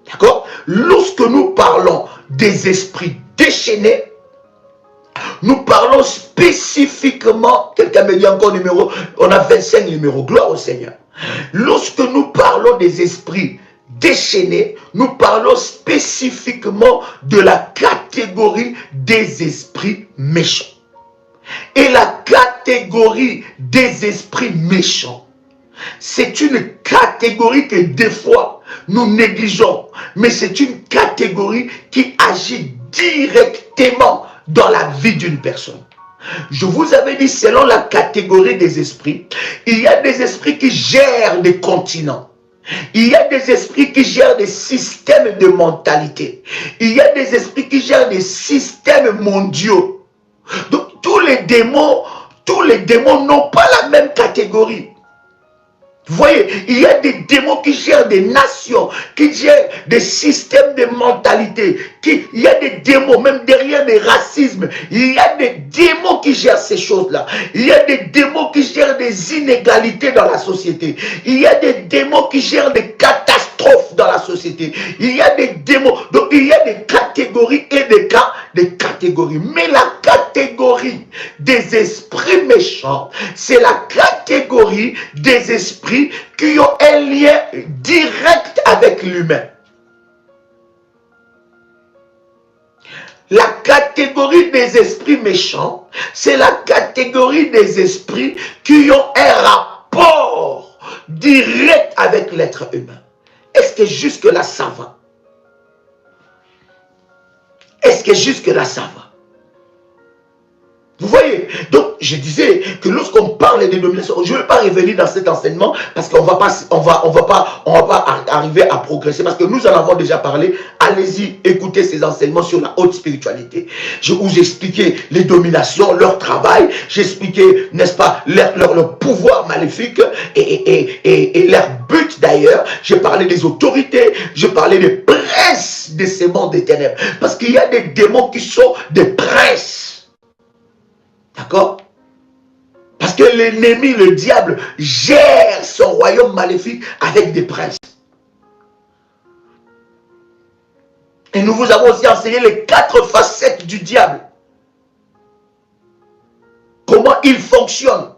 D'accord? Lorsque nous parlons des esprits déchaînés, nous parlons spécifiquement, quelqu'un me dit encore numéro, on a 25 numéros, gloire au Seigneur. Lorsque nous parlons des esprits déchaînés, nous parlons spécifiquement de la catégorie des esprits méchants. Et la catégorie des esprits méchants, c'est une catégorie que des fois nous négligeons, mais c'est une catégorie qui agit directement dans la vie d'une personne. Je vous avais dit, selon la catégorie des esprits, il y a des esprits qui gèrent des continents. Il y a des esprits qui gèrent des systèmes de mentalité. Il y a des esprits qui gèrent des systèmes mondiaux. Donc tous les démons n'ont pas la même catégorie. Vous voyez, il y a des démons qui gèrent des nations, qui gèrent des systèmes de mentalité. Il y a des démons, même derrière des racismes, il y a des démons qui gèrent ces choses-là. Il y a des démons qui gèrent des inégalités dans la société. Il y a des démons qui gèrent des catastrophes dans la société. Il y a des démons. Donc il y a des catégories et des catégories. Mais la catégorie des esprits méchants, c'est la catégorie des esprits qui ont un lien direct avec l'humain. La catégorie des esprits méchants, c'est la catégorie des esprits qui ont un rapport direct avec l'être humain. Est-ce que jusque-là ça va? Est-ce que jusque-là ça va? Vous voyez, donc je disais que lorsqu'on parle des dominations, je ne vais pas revenir dans cet enseignement parce qu'on va pas arriver à progresser parce que nous en avons déjà parlé. Allez-y, écoutez ces enseignements sur la haute spiritualité. Je vous expliquais les dominations, leur travail, j'expliquais, n'est-ce pas, leur pouvoir maléfique et leur but d'ailleurs. J'ai parlé des autorités, je parlais des princes de ces mondes des ténèbres parce qu'il y a des démons qui sont des princes. D'accord? Parce que l'ennemi, le diable, gère son royaume maléfique avec des princes. Et nous vous avons aussi enseigné les 4 facettes du diable. Comment il fonctionne.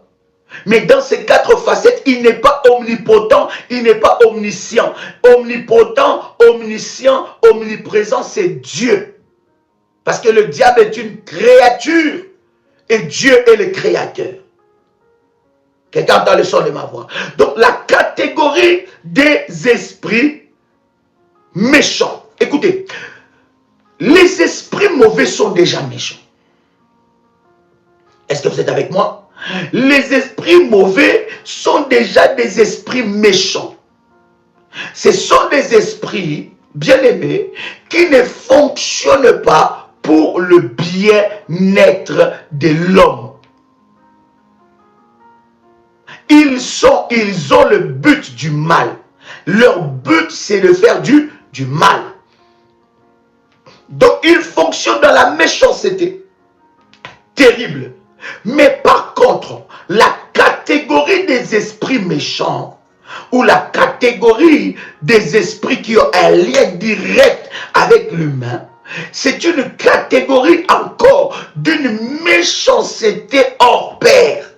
Mais dans ces 4 facettes, il n'est pas omnipotent, il n'est pas omniscient. Omnipotent, omniscient, omniprésent, c'est Dieu. Parce que le diable est une créature. Et Dieu est le créateur. Quelqu'un entend le son de ma voix. Donc la catégorie des esprits méchants. Écoutez, les esprits mauvais sont déjà méchants. Est-ce que vous êtes avec moi? Les esprits mauvais sont déjà des esprits méchants. Ce sont des esprits, bien-aimés, qui ne fonctionnent pas pour le bien-être de l'homme. Ils ont le but du mal. Leur but, c'est de faire du mal. Donc, ils fonctionnent dans la méchanceté. Terrible. Mais par contre, la catégorie des esprits méchants, ou la catégorie des esprits qui ont un lien direct avec l'humain, c'est une catégorie encore d'une méchanceté hors pair.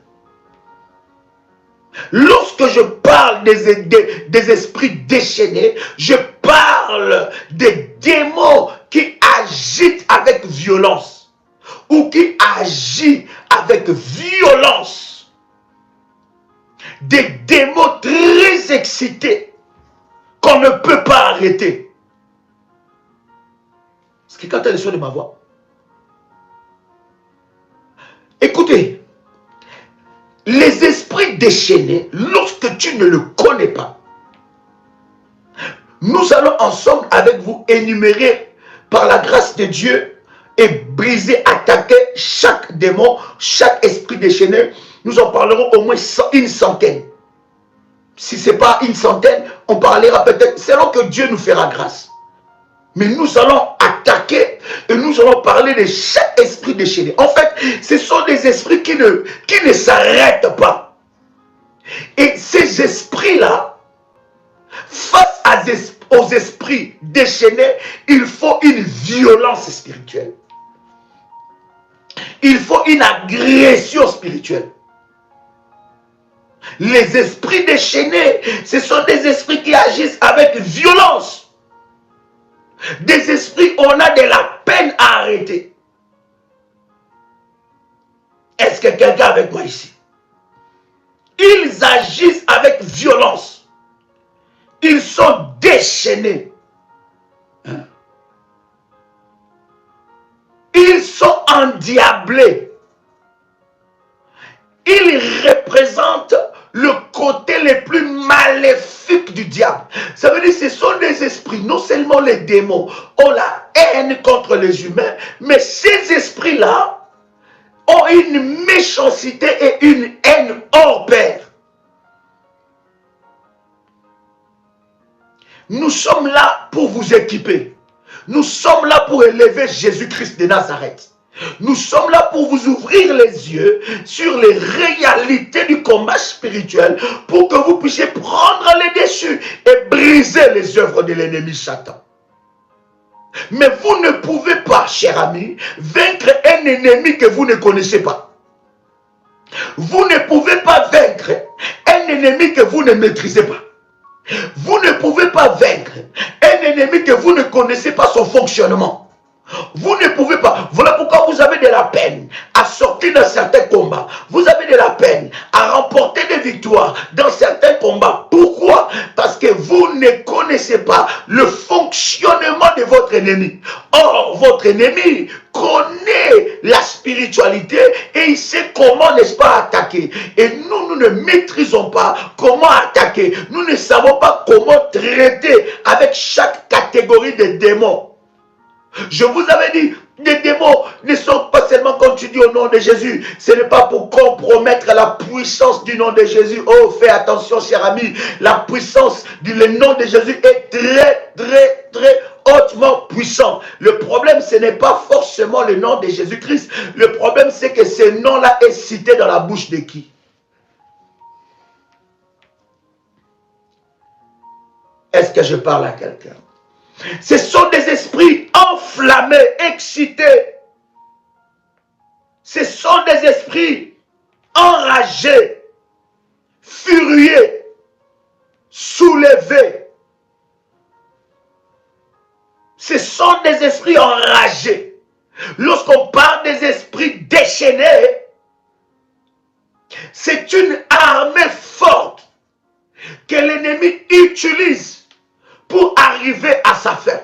Lorsque je parle des esprits déchaînés, je parle des démons qui agitent avec violence ou qui agissent avec violence. Des démons très excités qu'on ne peut pas arrêter. Est-ce que quand tu as le son de ma voix? Écoutez, les esprits déchaînés, lorsque tu ne le connais pas, nous allons ensemble avec vous énumérer par la grâce de Dieu et briser, attaquer chaque démon, chaque esprit déchaîné. Nous en parlerons au moins une centaine. Si ce n'est pas une centaine, on parlera peut-être, selon que Dieu nous fera grâce. Mais nous allons attaquer et nous allons parler de chaque esprit déchaîné. En fait, ce sont des esprits qui ne s'arrêtent pas. Et ces esprits-là, face aux esprits déchaînés, il faut une violence spirituelle. Il faut une agression spirituelle. Les esprits déchaînés, ce sont des esprits qui agissent avec violence. Des esprits, on a de la peine à arrêter. Est-ce que quelqu'un est avec moi ici? Ils agissent avec violence. Ils sont déchaînés. Ils sont endiablés. Ils représentent le côté le plus maléfique du diable. Ça veut dire que ce sont des esprits, non seulement les démons ont la haine contre les humains, mais ces esprits-là ont une méchanceté et une haine hors pair. Nous sommes là pour vous équiper. Nous sommes là pour élever Jésus-Christ de Nazareth. Nous sommes là pour vous ouvrir les yeux sur les réalités du combat spirituel pour que vous puissiez prendre les dessus et briser les œuvres de l'ennemi Satan. Mais vous ne pouvez pas, cher ami, vaincre un ennemi que vous ne connaissez pas. Vous ne pouvez pas vaincre un ennemi que vous ne maîtrisez pas. Vous ne pouvez pas vaincre un ennemi que vous ne connaissez pas son fonctionnement. Vous ne pouvez pas. Voilà pourquoi vous avez de la peine à sortir dans certains combats. Vous avez de la peine à remporter des victoires dans certains combats. Pourquoi? Parce que vous ne connaissez pas le fonctionnement de votre ennemi. Or, votre ennemi connaît la spiritualité et il sait comment, n'est-ce pas, attaquer. Et nous ne maîtrisons pas comment attaquer. Nous ne savons pas comment traiter avec chaque catégorie de démons. Je vous avais dit, les démons ne sont pas seulement quand tu dis au nom de Jésus. Ce n'est pas pour compromettre la puissance du nom de Jésus. Oh, fais attention, cher ami. La puissance du nom de Jésus est très hautement puissant. Le problème, ce n'est pas forcément le nom de Jésus-Christ. Le problème, c'est que ce nom-là est cité dans la bouche de qui? Est-ce que je parle à quelqu'un? Ce sont des esprits enflammés, excités. Ce sont des esprits enragés, furieux, soulevés. Ce sont des esprits enragés. Lorsqu'on parle des esprits déchaînés, c'est une armée forte que l'ennemi utilise pour arriver à sa fin.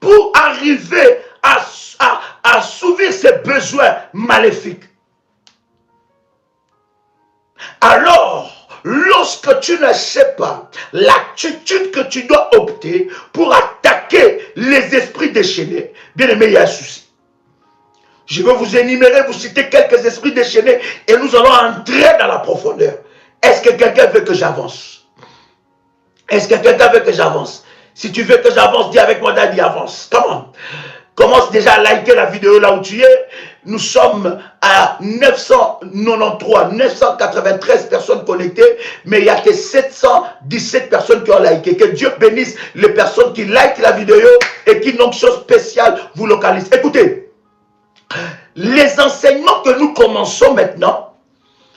Pour arriver à assouvir ses besoins maléfiques. Alors, lorsque tu ne sais pas l'attitude que tu dois opter pour attaquer les esprits déchaînés, bien aimé, il y a un souci. Je vais vous énumérer, vous citer quelques esprits déchaînés et nous allons entrer dans la profondeur. Est-ce que quelqu'un veut que j'avance? Est-ce que quelqu'un veut que j'avance? Si tu veux que j'avance, dis avec moi, Daddy, avance. Comment? Commence déjà à liker la vidéo là où tu es. Nous sommes à 993, 993 personnes connectées, mais il n'y a que 717 personnes qui ont liké. Que Dieu bénisse les personnes qui likent la vidéo et qui, une onction spéciale, vous localisent. Écoutez. Les enseignements que nous commençons maintenant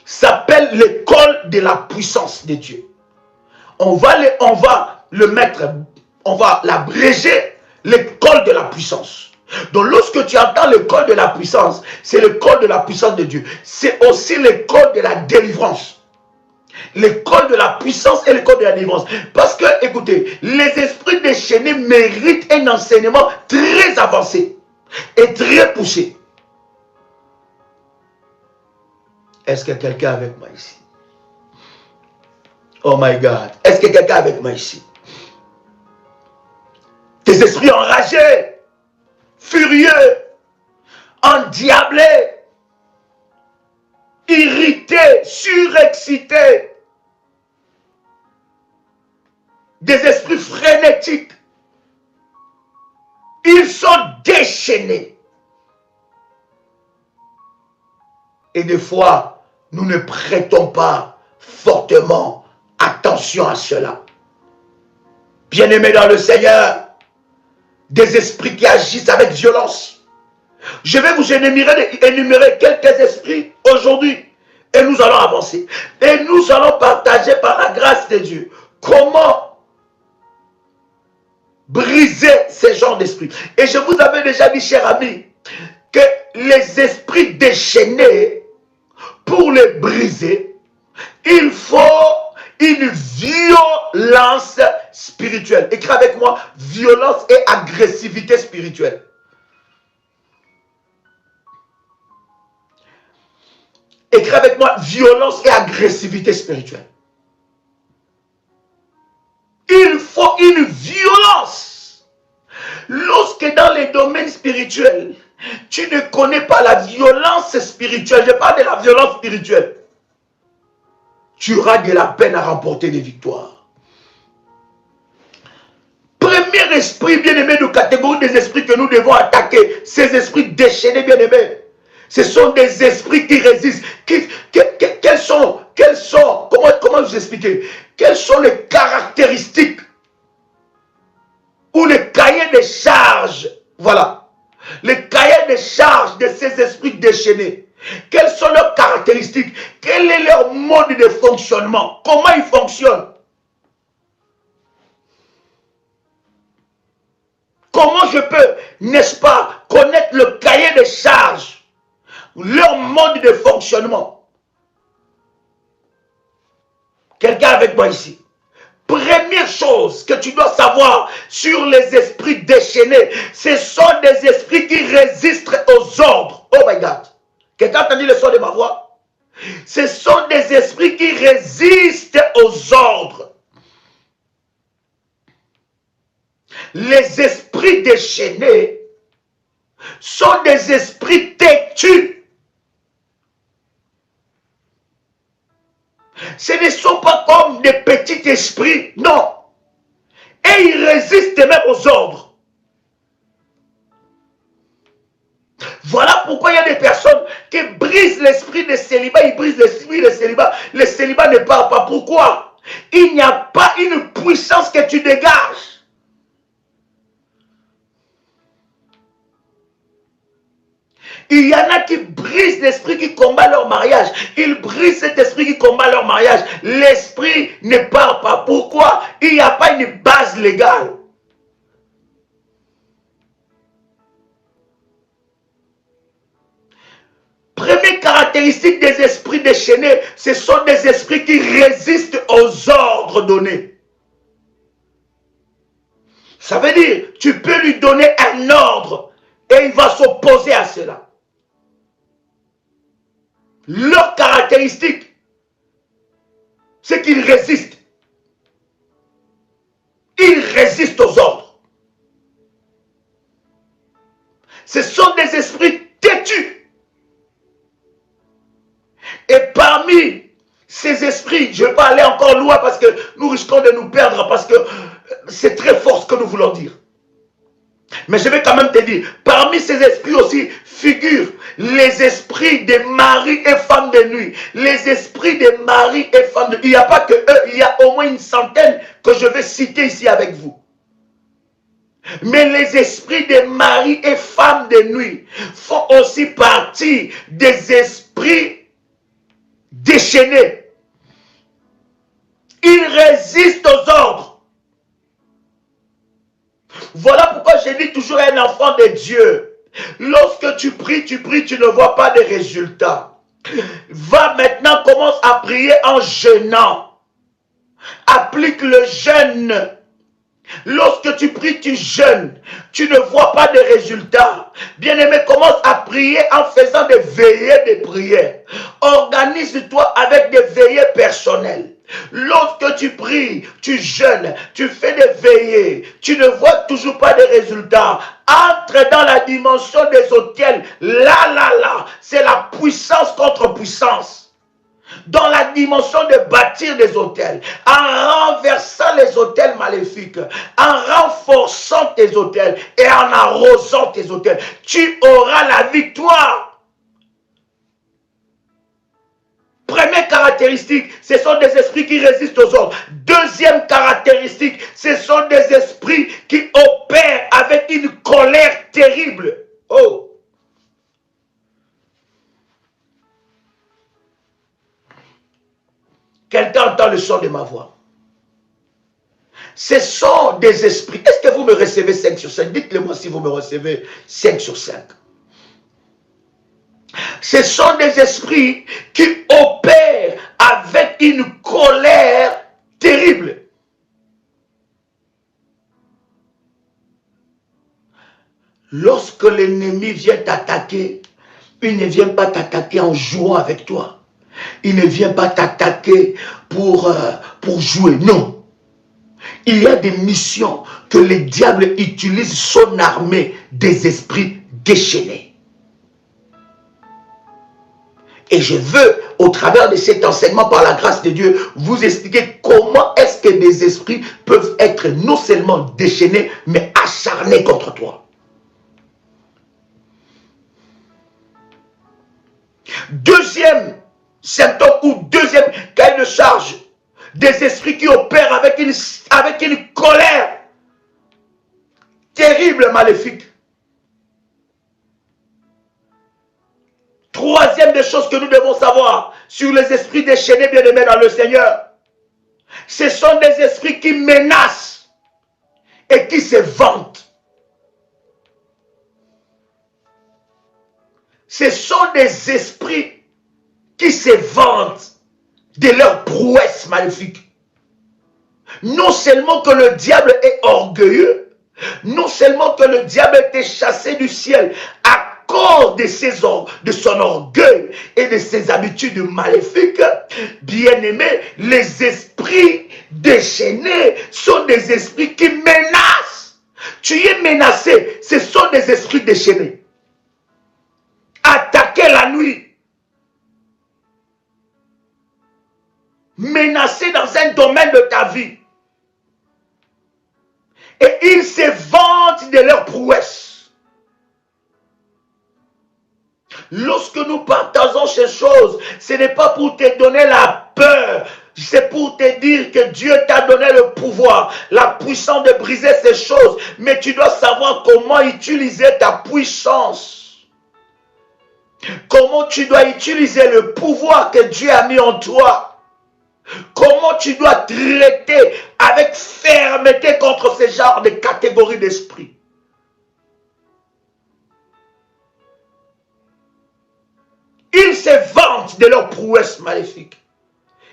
s'appellent l'école de la puissance de Dieu. On va le mettre, on va l'abréger, l'école de la puissance. Donc lorsque tu entends l'école de la puissance, c'est l'école de la puissance de Dieu. C'est aussi l'école de la délivrance. L'école de la puissance et l'école de la délivrance. Parce que, écoutez, les esprits déchaînés méritent un enseignement très avancé et très poussé. Est-ce que quelqu'un est avec moi ici? Oh my God. Est-ce que quelqu'un est avec moi ici? Des esprits enragés, furieux, endiablés, irrités, surexcités. Des esprits frénétiques. Ils sont déchaînés. Et des fois, nous ne prêtons pas fortement attention à cela. Bien-aimés dans le Seigneur, des esprits qui agissent avec violence. Je vais vous énumérer quelques esprits aujourd'hui et nous allons avancer. Et nous allons partager par la grâce de Dieu comment briser ces genres d'esprits. Et je vous avais déjà dit, chers amis, que les esprits déchaînés, pour les briser, il faut une violence spirituelle. Écris avec moi, violence et agressivité spirituelle. Écris avec moi, violence et agressivité spirituelle. Il faut une violence. Lorsque dans les domaines spirituels, tu ne connais pas la violence spirituelle. Je parle de la violence spirituelle. tu auras de la peine à remporter des victoires. Premier esprit, bien-aimé, de catégorie des esprits que nous devons attaquer, ces esprits déchaînés, bien-aimés. Ce sont des esprits qui résistent. Quels sont, comment vous expliquer? Quelles sont les caractéristiques ou les cahiers de charges, voilà, les cahiers de charges de ces esprits déchaînés? Quelles sont leurs caractéristiques? Quel est leur mode de fonctionnement? Comment ils fonctionnent? Comment je peux, n'est-ce pas, connaître le cahier de charges, leur mode de fonctionnement? Quelqu'un avec moi ici? Première chose que tu dois savoir sur les esprits déchaînés, ce sont des esprits qui résistent aux ordres. Oh my God! Quelqu'un a entendu le son de ma voix? Ce sont des esprits qui résistent aux ordres. Les esprits déchaînés sont des esprits têtus. Ce ne sont pas comme des petits esprits, non. Et ils résistent même aux ordres. Voilà pourquoi il y a des personnes qui brisent l'esprit de célibat, ils brisent l'esprit de célibat. Le célibat ne part pas. Pourquoi? Il n'y a pas une puissance que tu dégages. Il y en a qui brisent l'esprit qui combat leur mariage. Ils brisent cet esprit qui combat leur mariage. L'esprit ne part pas. Pourquoi? Il n'y a pas une base légale. Première caractéristique des esprits déchaînés, ce sont des esprits qui résistent aux ordres donnés. Ça veut dire, tu peux lui donner un ordre et il va s'opposer à cela. Leur caractéristique, c'est qu'ils résistent. Ils résistent aux ordres. Ce sont des esprits têtus. Et parmi ces esprits, je ne vais pas aller encore loin parce que nous risquons de nous perdre, parce que c'est très fort ce que nous voulons dire. Mais je vais quand même te dire, parmi ces esprits aussi figurent les esprits des maris et femmes de nuit. Les esprits des maris et femmes de nuit. Il n'y a pas que eux, il y a au moins une centaine que je vais citer ici avec vous. Mais les esprits des maris et femmes de nuit font aussi partie des esprits déchaînés. Ils résistent aux ordres. Voilà pourquoi je dis toujours à un enfant de Dieu, lorsque tu pries, tu ne vois pas de résultats. Va maintenant, commence à prier en jeûnant. Applique le jeûne. Lorsque tu pries, tu jeûnes. Tu ne vois pas de résultats. Bien-aimé, commence à prier en faisant des veillées de prière. Organise-toi avec des veillées personnelles. Lorsque tu pries, tu jeûnes, tu fais des veillées, tu ne vois toujours pas de résultats. Entre dans la dimension des autels. Là, c'est la puissance contre puissance. Dans la dimension de bâtir des autels, en renversant les autels maléfiques, en renforçant tes autels et en arrosant tes autels, tu auras la victoire. Première caractéristique, ce sont des esprits qui résistent aux ordres. Deuxième caractéristique, ce sont des esprits qui opèrent avec une colère terrible. Oh! Quelqu'un entend le son de ma voix. Ce sont des esprits. Est-ce que vous me recevez 5 sur 5? Dites-le moi si vous me recevez 5 sur 5. Ce sont des esprits qui opèrent avec une colère terrible. Lorsque l'ennemi vient t'attaquer, il ne vient pas t'attaquer en jouant avec toi. Il ne vient pas t'attaquer pour jouer. Non. Il y a des missions que le diable utilise son armée des esprits déchaînés. Et je veux, au travers de cet enseignement par la grâce de Dieu, vous expliquer comment est-ce que des esprits peuvent être non seulement déchaînés, mais acharnés contre toi. Deuxième symptôme ou deuxième cahier de charge, des esprits qui opèrent avec une colère terrible, maléfique. Troisième des choses que nous devons savoir sur les esprits déchaînés, bien-aimés dans le Seigneur, ce sont des esprits qui menacent et qui se vantent. Ce sont des esprits qui se vantent de leur prouesse maléfique. Non seulement que le diable est orgueilleux, non seulement que le diable a été chassé du ciel à cause de son orgueil et de ses habitudes maléfiques, bien-aimés, les esprits déchaînés sont des esprits qui menacent. Tu es menacé, ce sont des esprits déchaînés. Attaquer la nuit, menacé dans un domaine de ta vie. Et ils se vantent de leur prouesse. Lorsque nous partageons ces choses, ce n'est pas pour te donner la peur, c'est pour te dire que Dieu t'a donné le pouvoir, la puissance de briser ces choses. Mais tu dois savoir comment utiliser ta puissance. Comment tu dois utiliser le pouvoir que Dieu a mis en toi. Comment tu dois traiter avec fermeté contre ce genre de catégories d'esprit. Ils se vantent de leur prouesse maléfique.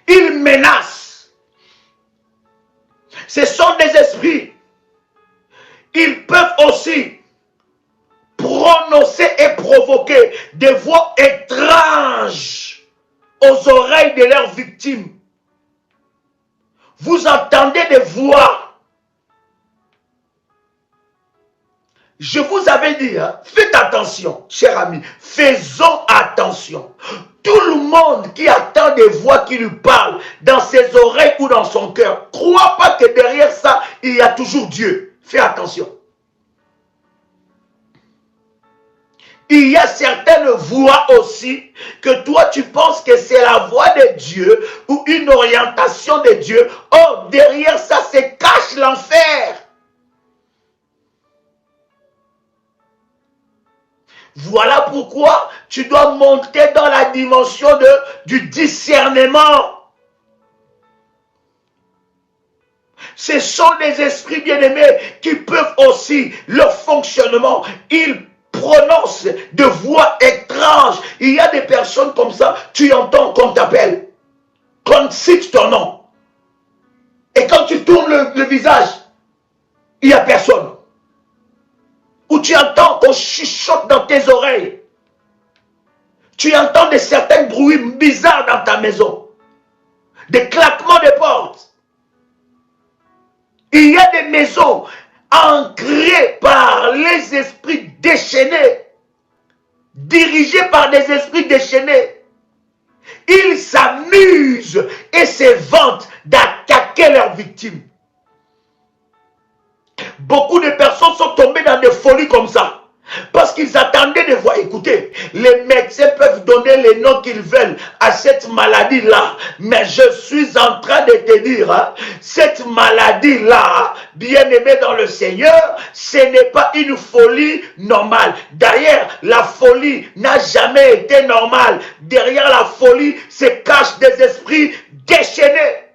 Ils menacent. Ce sont des esprits. Ils peuvent aussi prononcer et provoquer des voix étranges aux oreilles de leurs victimes. Vous entendez des voix. Je vous avais dit, hein, faites attention, chers amis, faisons attention. Tout le monde qui attend des voix qui lui parlent dans ses oreilles ou dans son cœur, ne crois pas que derrière ça, il y a toujours Dieu. Fais attention. Il y a certaines voix aussi que toi tu penses que c'est la voix de Dieu ou une orientation de Dieu. Oh, derrière ça se cache l'enfer. Voilà pourquoi tu dois monter dans la dimension du discernement. Ce sont des esprits bien-aimés qui peuvent aussi, leur fonctionnement, ils prononcent de voix étranges. Il y a des personnes comme ça, tu entends qu'on t'appelle, qu'on cite ton nom. Et quand tu tournes le visage, il n'y a personne. Ou tu entends qu'on chuchote dans tes oreilles. Tu entends certains bruits bizarres dans ta maison. Des claquements de portes. Il y a des maisons ancrées par les esprits déchaînés, dirigés par des esprits déchaînés. Ils s'amusent et se vantent d'attaquer leurs victimes. Beaucoup de personnes sont tombées dans des folies comme ça. Parce qu'ils attendaient de voir. Écoutez, les médecins peuvent donner les noms qu'ils veulent à cette maladie-là. Mais je suis en train de te dire, hein, cette maladie-là, bien-aimée dans le Seigneur, ce n'est pas une folie normale. D'ailleurs, la folie n'a jamais été normale. Derrière la folie se cachent des esprits déchaînés.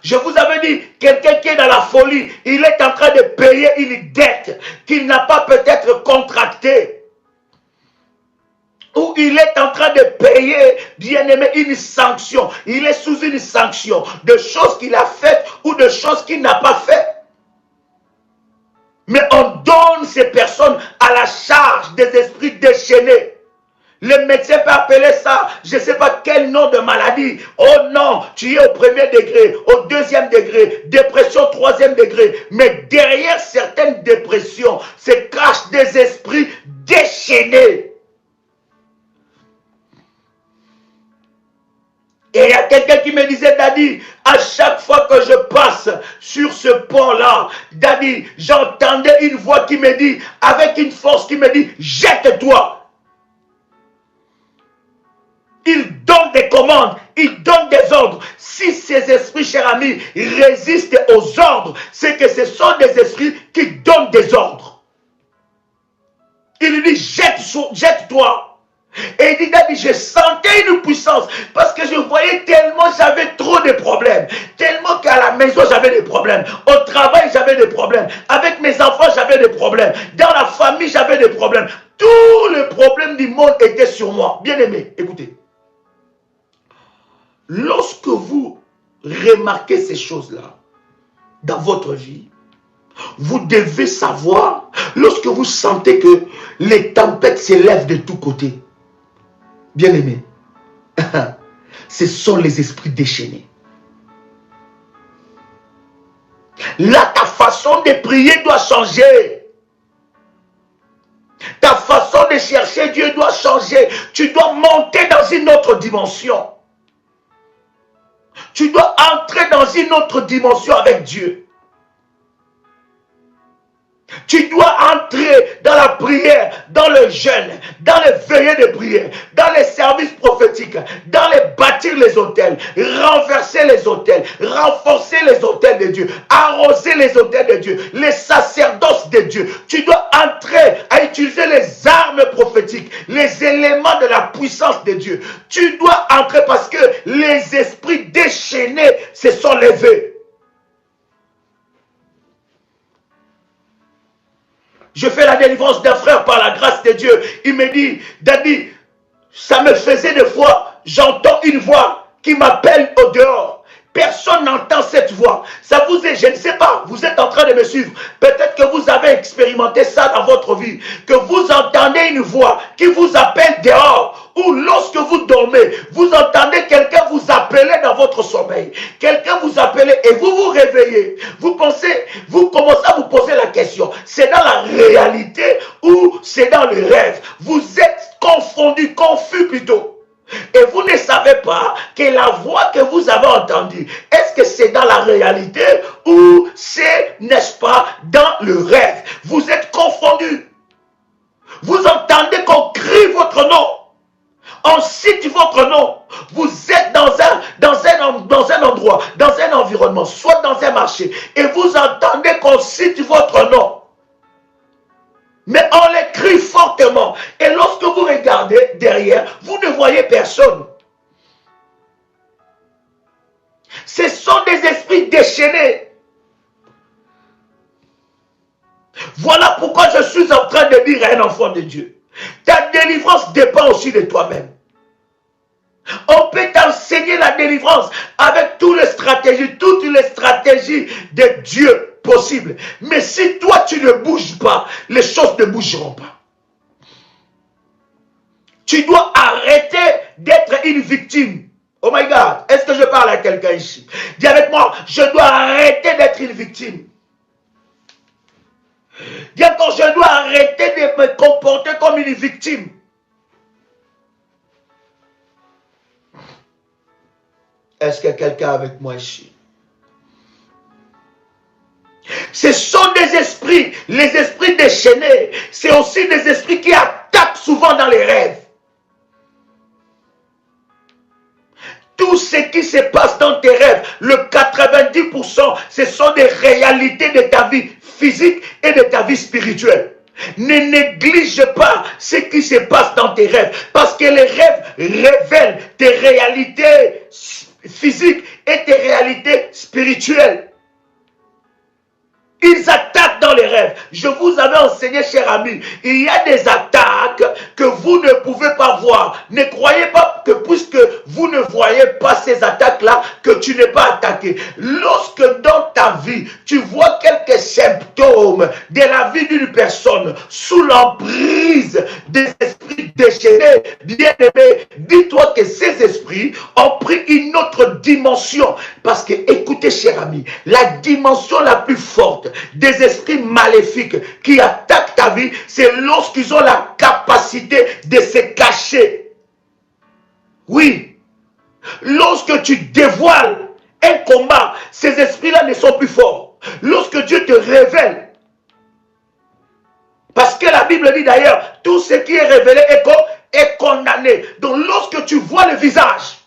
Je vous avais dit, quelqu'un qui est dans la folie, il est en train de payer une dette qu'il n'a pas peut-être contractée. Ou il est en train de payer, bien-aimé, une sanction. Il est sous une sanction de choses qu'il a faites ou de choses qu'il n'a pas faites. Mais on donne ces personnes à la charge des esprits déchaînés Le médecin peut appeler ça, je ne sais pas quel nom de maladie. Oh non, tu es au premier degré, au deuxième degré, dépression troisième degré. Mais derrière certaines dépressions, se cachent des esprits déchaînés. Et il y a quelqu'un qui me disait, Daddy, à chaque fois que je passe sur ce pont-là, Daddy, j'entendais une voix qui me dit, avec une force qui me dit, jette-toi. Il donne des commandes, il donne des ordres. Si ces esprits, cher ami, résistent aux ordres, c'est que ce sont des esprits qui donnent des ordres. Il dit, jette-toi. Et il dit, Daddy, je sentais une puissance parce que je voyais tellement, j'avais trop de problèmes. Tellement qu'à la maison, j'avais des problèmes. Au travail, j'avais des problèmes. Avec mes enfants, j'avais des problèmes. Dans la famille, j'avais des problèmes. Tous les problèmes du monde étaient sur moi. Bien aimé, écoutez. Lorsque vous remarquez ces choses-là dans votre vie, vous devez savoir, lorsque vous sentez que les tempêtes s'élèvent de tous côtés, bien aimé, ce sont les esprits déchaînés. Là, ta façon de prier doit changer. Ta façon de chercher Dieu doit changer. Tu dois monter dans une autre dimension. Tu dois entrer dans une autre dimension avec Dieu. Tu dois entrer dans la prière, dans le jeûne, dans les veillées de prière, dans les services prophétiques, dans les bâtir les autels, renverser les autels, renforcer les autels de Dieu, arroser les autels de Dieu, les sacerdoces de Dieu. Tu dois entrer à utiliser les armes prophétiques, les éléments de la puissance de Dieu. Tu dois entrer parce que les esprits déchaînés se sont levés. Je fais la délivrance d'un frère par la grâce de Dieu. Il me dit, Daddy, ça me faisait des fois, j'entends une voix qui m'appelle au dehors. Personne n'entend cette voix. Ça vous est, je ne sais pas, vous êtes en train de me suivre. Peut-être que vous avez expérimenté ça dans votre vie. Que vous entendez une voix qui vous appelle dehors. Ou lorsque vous dormez, vous entendez quelqu'un vous appeler dans votre sommeil. Quelqu'un vous appeler et vous vous réveillez. Vous pensez, vous commencez à vous poser la question. C'est dans la réalité ou c'est dans le rêve? Vous êtes confondu, confus plutôt. Et vous ne savez pas que la voix que vous avez entendue, est-ce que c'est dans la réalité ou c'est, n'est-ce pas, dans le rêve? Vous êtes confondus. Vous entendez qu'on crie votre nom. On cite votre nom. Vous êtes dans un endroit, dans un environnement, soit dans un marché, et vous entendez qu'on cite votre nom. Mais on les crie fortement. Et lorsque vous regardez derrière, vous ne voyez personne. Ce sont des esprits déchaînés. Voilà pourquoi je suis en train de dire à un enfant de Dieu, ta délivrance dépend aussi de toi-même. On peut t'enseigner la délivrance avec toutes les stratégies de Dieu possibles. Mais si toi tu ne bouges pas, les choses ne bougeront pas. Tu dois arrêter d'être une victime. Oh my God, est-ce que je parle à quelqu'un ici? Dis avec moi, je dois arrêter d'être une victime. Dis encore, je dois arrêter de me comporter comme une victime. Est-ce que quelqu'un est avec moi ici? Ce sont des esprits, les esprits déchaînés. C'est aussi des esprits qui attaquent souvent dans les rêves. Tout ce qui se passe dans tes rêves, le 90%, ce sont des réalités de ta vie physique et de ta vie spirituelle. Ne néglige pas ce qui se passe dans tes rêves, parce que les rêves révèlent tes réalités physiques et tes réalités spirituelles. Ils attaquent dans les rêves. Je vous avais enseigné, cher ami, il y a des attaques que vous ne pouvez pas voir. Ne croyez pas que puisque vous ne voyez pas ces attaques-là, que tu n'es pas attaqué. Lorsque dans ta ta vie, tu vois quelques symptômes de la vie d'une personne sous l'emprise des esprits déchaînés, bien-aimés, dis-toi que ces esprits ont pris une autre dimension. Parce que, écoutez, cher ami, la dimension la plus forte des esprits maléfiques qui attaquent ta vie, c'est lorsqu'ils ont la capacité de se cacher. Oui, lorsque tu dévoiles un combat, ces esprits-là ne sont plus forts. Lorsque Dieu te révèle, parce que la Bible dit d'ailleurs, tout ce qui est révélé est condamné. Donc lorsque tu vois le visage,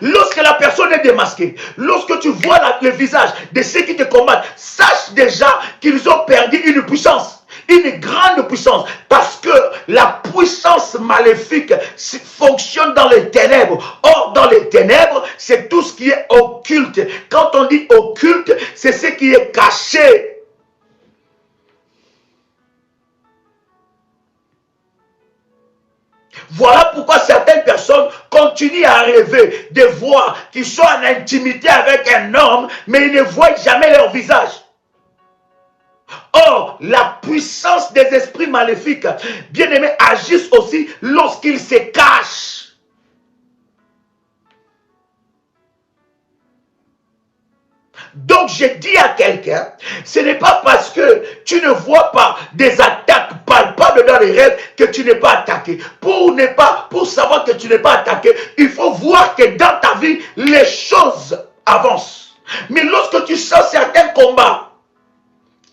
lorsque la personne est démasquée, lorsque tu vois le visage de ceux qui te combattent, sache déjà qu'ils ont perdu une puissance, une grande puissance, parce que la puissance maléfique fonctionne dans les ténèbres. Or, dans les ténèbres, c'est tout ce qui est occulte. Quand on dit occulte, c'est ce qui est caché. Voilà pourquoi certaines personnes continuent à rêver de voir qu'ils sont en intimité avec un homme, mais ils ne voient jamais leur visage. Or, la puissance des esprits maléfiques, bien-aimés, agissent aussi lorsqu'ils se cachent. Donc, je dis à quelqu'un, ce n'est pas parce que tu ne vois pas des attaques palpables dans les rêves que tu n'es pas attaqué. Pour savoir que tu n'es pas attaqué, il faut voir que dans ta vie, les choses avancent. Mais lorsque tu sens certains combats,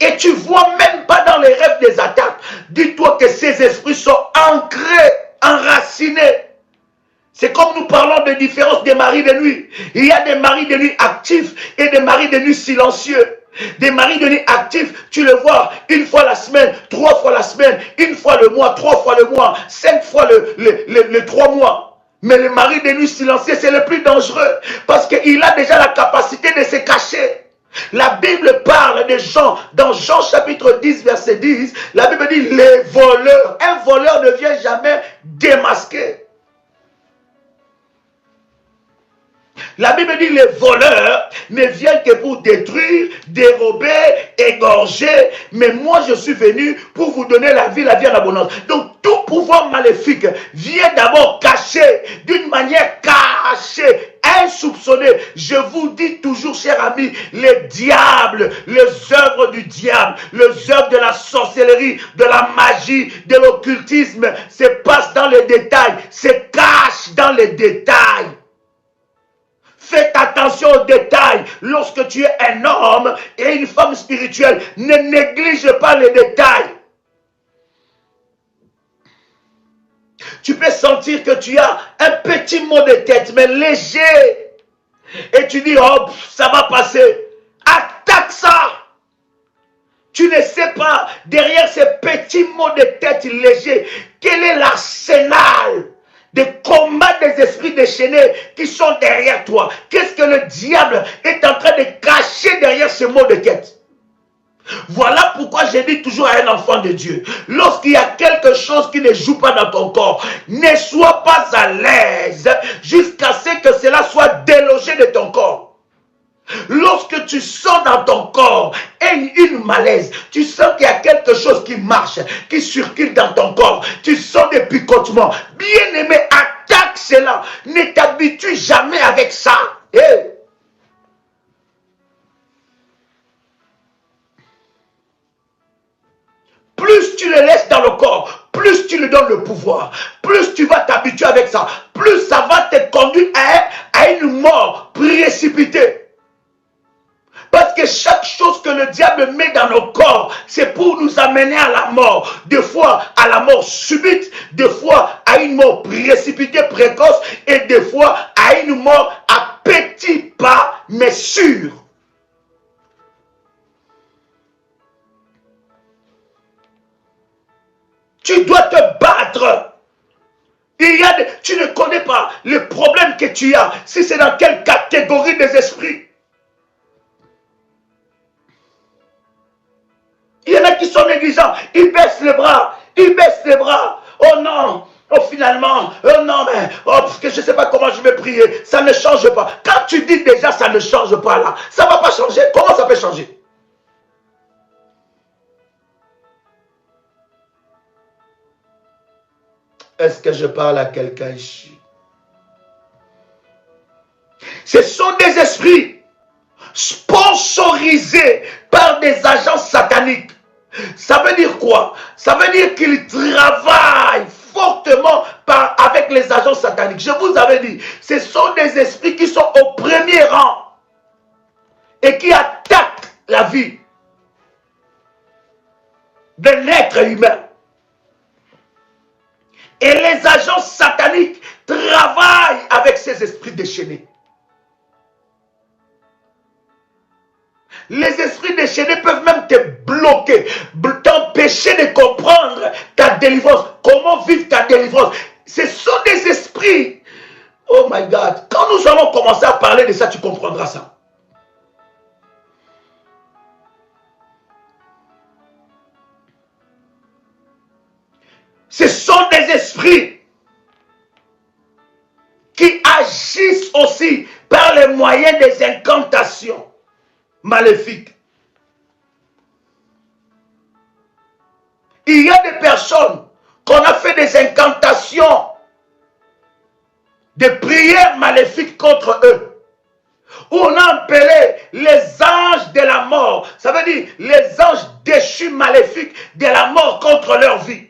et tu ne vois même pas dans les rêves des attaques, dis-toi que ces esprits sont ancrés, enracinés. C'est comme nous parlons de différence des maris de nuit. Il y a des maris de nuit actifs et des maris de nuit silencieux. Des maris de nuit actifs, tu le vois une fois la semaine, 3 fois la semaine, une fois le mois, 3 fois le mois, 5 fois les 3 mois. Mais le mari de nuit silencieux, c'est le plus dangereux parce qu'il a déjà la capacité de se cacher. La Bible parle des gens, dans Jean chapitre 10, verset 10, la Bible dit les voleurs. Un voleur ne vient jamais démasqué. La Bible dit les voleurs ne viennent que pour détruire, dérober, égorger. Mais moi je suis venu pour vous donner la vie en abondance. Donc tout pouvoir maléfique vient d'abord caché, d'une manière cachée, insoupçonnée. Je vous dis toujours, chers amis, les diables, les œuvres du diable, les œuvres de la sorcellerie, de la magie, de l'occultisme se passent dans les détails, se cachent dans les détails. Faites attention aux détails. Lorsque tu es un homme et une femme spirituelle, ne néglige pas les détails. Tu peux sentir que tu as un petit mot de tête, mais léger. Et tu dis, oh, ça va passer. Attaque ça. Tu ne sais pas, derrière ces petits mots de tête légers, quel est l'arsenal des combats des esprits déchaînés qui sont derrière toi. Qu'est-ce que le diable est en train de cacher derrière ce mot de tête? Voilà pourquoi je dis toujours à un enfant de Dieu, lorsqu'il y a quelque chose qui ne joue pas dans ton corps, ne sois pas à l'aise jusqu'à ce que cela soit délogé de ton corps. Lorsque tu sens dans ton corps une malaise, tu sens qu'il y a quelque chose qui marche, qui circule dans ton corps, tu sens des picotements, bien aimé, attaque cela, ne t'habitue jamais avec ça. Hey. Plus tu le laisses dans le corps, plus tu lui donnes le pouvoir, plus tu vas t'habituer avec ça, plus ça va te conduire à une mort précipitée. Parce que chaque chose que le diable met dans nos corps, c'est pour nous amener à la mort. Des fois à la mort subite, des fois à une mort précipitée, précoce, et des fois à une mort à petits pas, mais sûrs. Tu dois te battre. Tu ne connais pas le problème que tu as, si c'est dans quelle catégorie des esprits. Il y en a qui sont négligents, ils baissent les bras, Oh non, oh finalement, oh non mais, oh, parce que je ne sais pas comment je vais prier, ça ne change pas. Quand tu dis déjà ça ne change pas là, ça ne va pas changer, comment ça peut changer? Est-ce que je parle à quelqu'un ici? Ce sont des esprits sponsorisés par des agents sataniques. Ça veut dire quoi? Ça veut dire qu'ils travaillent fortement avec les agents sataniques. Je vous avais dit, ce sont des esprits qui sont au premier rang et qui attaquent la vie d'un être humain. Et les agents sataniques travaillent avec ces esprits déchaînés. Les esprits déchaînés peuvent même te bloquer, t'empêcher de comprendre ta délivrance, comment vivre ta délivrance. Ce sont des esprits. Oh my God. Quand nous allons commencer à parler de ça, tu comprendras ça. Ce sont des esprits qui agissent aussi par les moyens des incantations maléfiques. Il y a des personnes qu'on a fait des incantations, des prières maléfiques contre eux. Où on a appelé les anges de la mort. Ça veut dire les anges déchus maléfiques de la mort contre leur vie.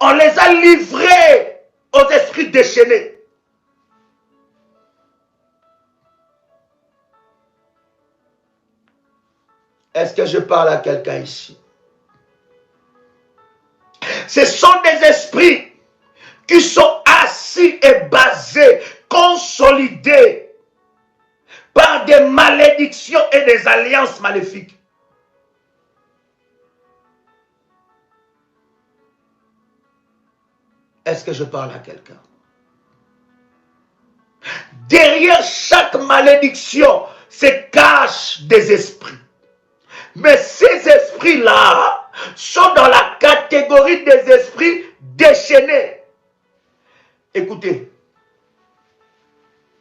On les a livrés aux esprits déchaînés. Est-ce que je parle à quelqu'un ici? Ce sont des esprits qui sont assis et basés, consolidés par des malédictions et des alliances maléfiques. Est-ce que je parle à quelqu'un? Derrière chaque malédiction se cachent des esprits. Mais ces esprits-là sont dans la catégorie des esprits déchaînés. Écoutez,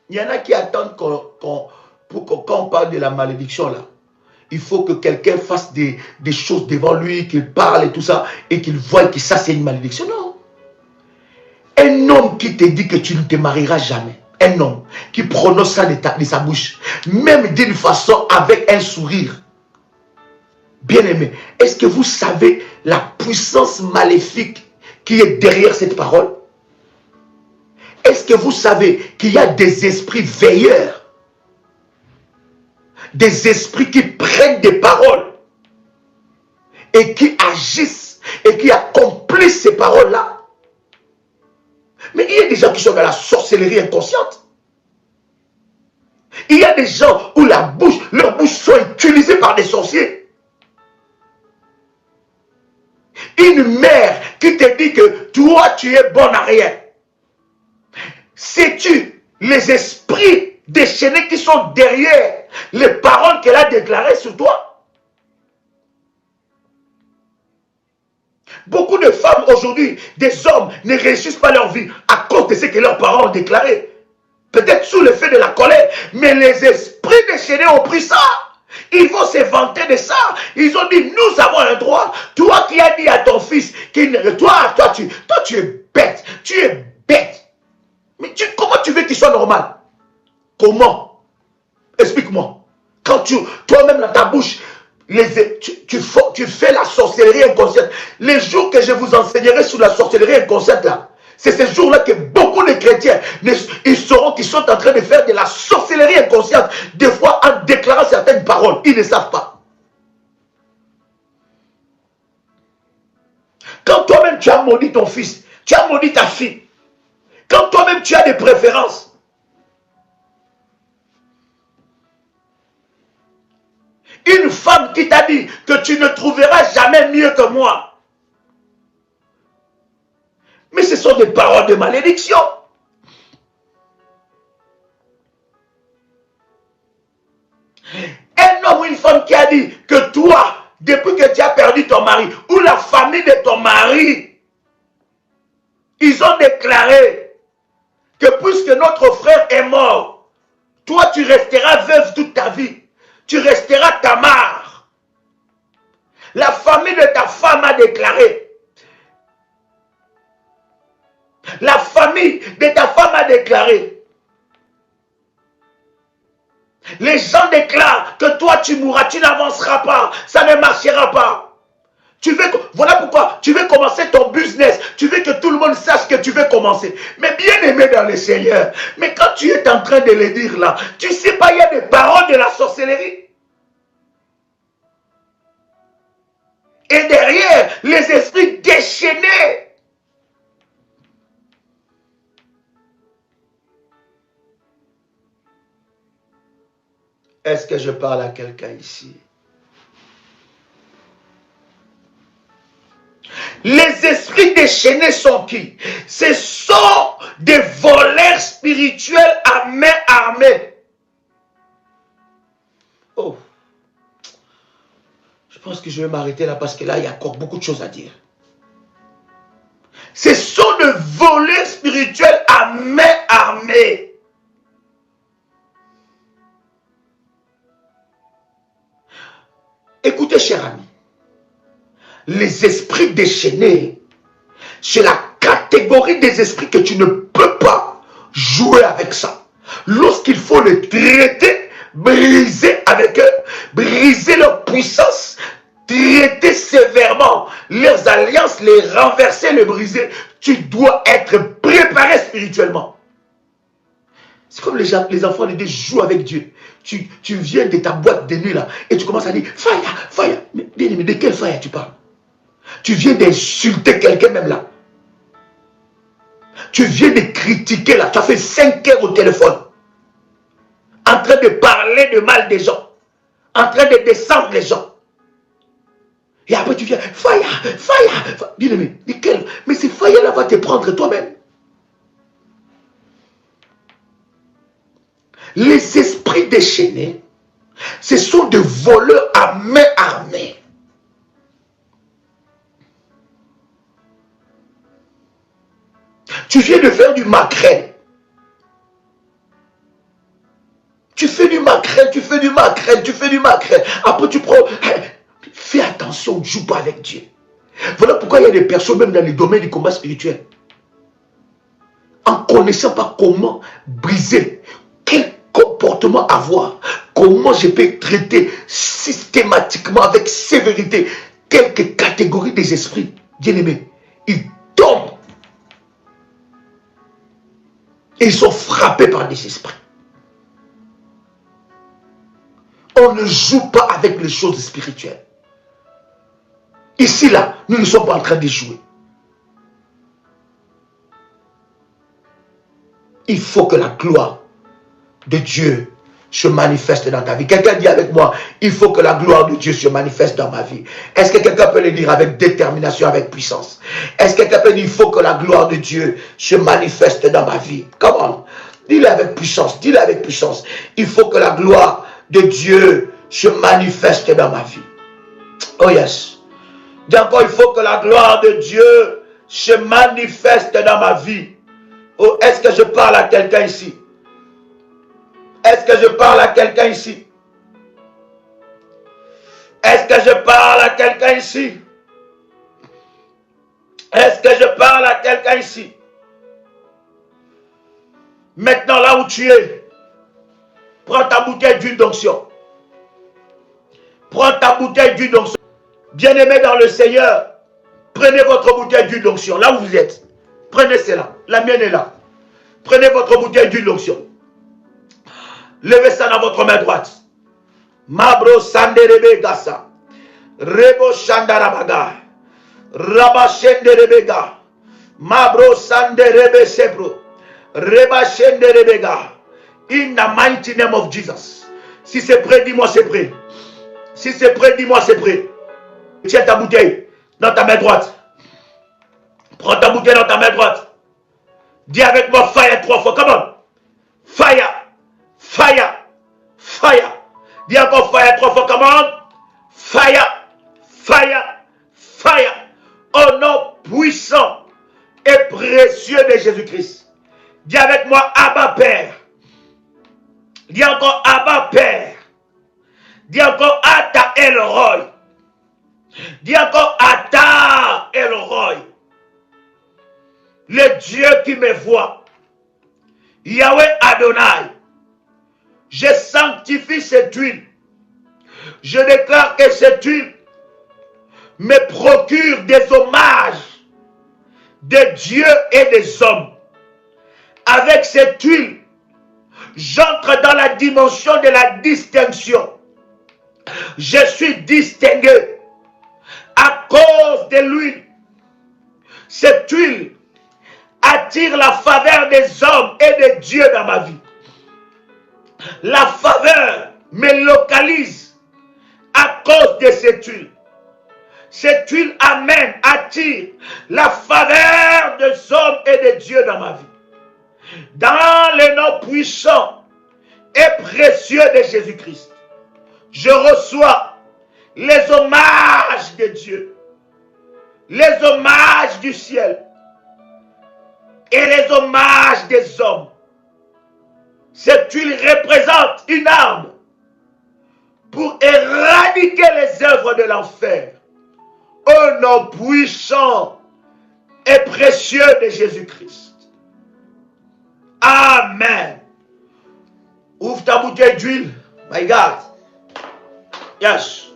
il y en a qui attendent quand on parle de la malédiction là. Il faut que quelqu'un fasse des choses devant lui, qu'il parle et tout ça, et qu'il voie que ça c'est une malédiction. Non. Un homme qui te dit que tu ne te marieras jamais, un homme qui prononce ça de sa bouche, même d'une façon avec un sourire. Bien-aimé, est-ce que vous savez la puissance maléfique qui est derrière cette parole? Est-ce que vous savez qu'il y a des esprits veilleurs, des esprits qui prennent des paroles et qui agissent et qui accomplissent ces paroles-là? Mais il y a des gens qui sont dans la sorcellerie inconsciente. Il y a des gens où leurs bouches sont utilisées par des sorciers. Une mère qui te dit que toi tu es bon à rien. Sais-tu les esprits déchaînés qui sont derrière les paroles qu'elle a déclarées sur toi? Beaucoup de femmes aujourd'hui, des hommes ne réussissent pas leur vie à cause de ce que leurs parents ont déclaré. Peut-être sous l'effet de la colère, mais les esprits déchaînés ont pris ça. Ils vont se vanter de ça. Ils ont dit, nous avons un droit. Toi qui as dit à ton fils, toi tu es bête. Tu es bête. Mais comment tu veux qu'il soit normal? Comment? Explique-moi. Quand toi-même dans ta bouche, tu fais la sorcellerie inconsciente. Les jours que je vous enseignerai sur la sorcellerie inconsciente là, c'est ces jours-là que beaucoup de chrétiens, ils sauront qu'ils sont en train de faire de la sorcellerie inconsciente. Des fois, en déclarant certaines paroles, ils ne savent pas. Quand toi-même tu as maudit ton fils, tu as maudit ta fille, quand toi-même tu as des préférences, une femme qui t'a dit que tu ne trouveras jamais mieux que moi, mais ce sont des paroles de malédiction. Un homme ou une femme qui a dit que toi, depuis que tu as perdu ton mari, ou la famille de ton mari Ils ont déclaré que puisque notre frère est mort, toi tu resteras veuve toute ta vie. Tu resteras Tamar. La famille de ta femme a déclaré. La famille de ta femme a déclaré. Les gens déclarent que toi tu mourras, tu n'avanceras pas, ça ne marchera pas. Voilà pourquoi tu veux commencer ton business. Tu veux que tout le monde sache que tu veux commencer. Mais bien aimé dans le Seigneur. Mais quand tu es en train de le dire là, tu sais pas, il y a des paroles de la sorcellerie. Et derrière, les esprits déchaînés. Est-ce que je parle à quelqu'un ici? Les esprits déchaînés sont qui? Ce sont des voleurs spirituels à main armée. Oh. Je pense que je vais m'arrêter là parce que là, il y a encore beaucoup de choses à dire. Ce sont des voleurs spirituels à main armée. Écoutez, cher ami. Les esprits déchaînés, c'est la catégorie des esprits que tu ne peux pas jouer avec ça. Lorsqu'il faut les traiter, briser avec eux, briser leur puissance, traiter sévèrement leurs alliances, les renverser, les briser, tu dois être préparé spirituellement. C'est comme les enfants de Dieu jouent avec Dieu. Tu viens de ta boîte de nuit là et tu commences à dire fire, fire. Mais bien aimé, de quel fire tu parles? Tu viens d'insulter quelqu'un même là. Tu viens de critiquer là. Tu as fait 5 heures au téléphone. En train de parler de mal des gens. En train de descendre les gens. Et après tu viens, fire, fire. Bien aimé, mais ce fire là va te prendre toi-même. Les esprits déchaînés, ce sont des voleurs à main armée. Tu viens de faire du maquerel. Tu fais du maquerel, tu fais du maquerel, tu fais du maquerel. Après tu prends... Fais attention, ne joue pas avec Dieu. Voilà pourquoi il y a des personnes, même dans les domaines du combat spirituel, en connaissant pas comment briser, quel comportement avoir, comment je peux traiter systématiquement, avec sévérité, quelques catégories des esprits, bien-aimés, ils tombent. Et ils sont frappés par des esprits. On ne joue pas avec les choses spirituelles. Ici, là, nous ne sommes pas en train de jouer. Il faut que la gloire de Dieu se manifeste dans ta vie. Quelqu'un dit avec moi, il faut que la gloire de Dieu se manifeste dans ma vie. Est-ce que quelqu'un peut le dire avec détermination, avec puissance? Est-ce que quelqu'un peut dire, il faut que la gloire de Dieu se manifeste dans ma vie? Comment? Dis-le avec puissance, dis-le avec puissance. Il faut que la gloire de Dieu se manifeste dans ma vie. Oh yes. Dis encore, il faut que la gloire de Dieu se manifeste dans ma vie. Oh, est-ce que je parle à quelqu'un ici? Est-ce que je parle à quelqu'un ici? Est-ce que je parle à quelqu'un ici? Est-ce que je parle à quelqu'un ici? Maintenant, là où tu es, prends ta bouteille d'huile d'onction. Prends ta bouteille d'huile d'onction. Bien-aimés dans le Seigneur, prenez votre bouteille d'huile d'onction. Là où vous êtes, prenez cela. La mienne est là. Prenez votre bouteille d'huile d'onction. Levez ça dans votre main droite. Mabro sanderebe gasa. Rebo shandarabaga. Raba shenderebega. Mabro sanderebe sebro. Reba shenderebega. In the mighty name of Jesus. Si c'est prêt, dis-moi c'est prêt. Si c'est prêt, dis-moi c'est prêt. Tiens ta bouteille dans ta main droite. Prends ta bouteille dans ta main droite. Dis avec moi fire 3 fois. Come on. Fire. Fire. Fire. Dis encore fire 3 fois. Come on. Fire. Fire. Fire. Au nom puissant et précieux Jésus-Christ. Dis avec moi, Abba Père. Dis encore, Abba Père. Dis encore, Ata El-Roy. Dis encore, Ata El-Roy. Le Dieu qui me voit. Yahweh Adonai. Je sanctifie cette huile. Je déclare que cette huile me procure des hommages de Dieu et des hommes. Avec cette huile, j'entre dans la dimension de la distinction. Je suis distingué à cause de l'huile. Cette huile attire la faveur des hommes et de Dieu dans ma vie. La faveur me localise à cause de cette huile. Cette huile attire la faveur des hommes et de Dieu dans ma vie. Dans le nom puissant et précieux de Jésus-Christ, je reçois les hommages de Dieu, les hommages du ciel et les hommages des hommes. Cette huile représente une arme pour éradiquer les œuvres de l'enfer. Au nom puissant et précieux de Jésus-Christ. Amen. Ouvre ta bouteille d'huile. My God. Yes.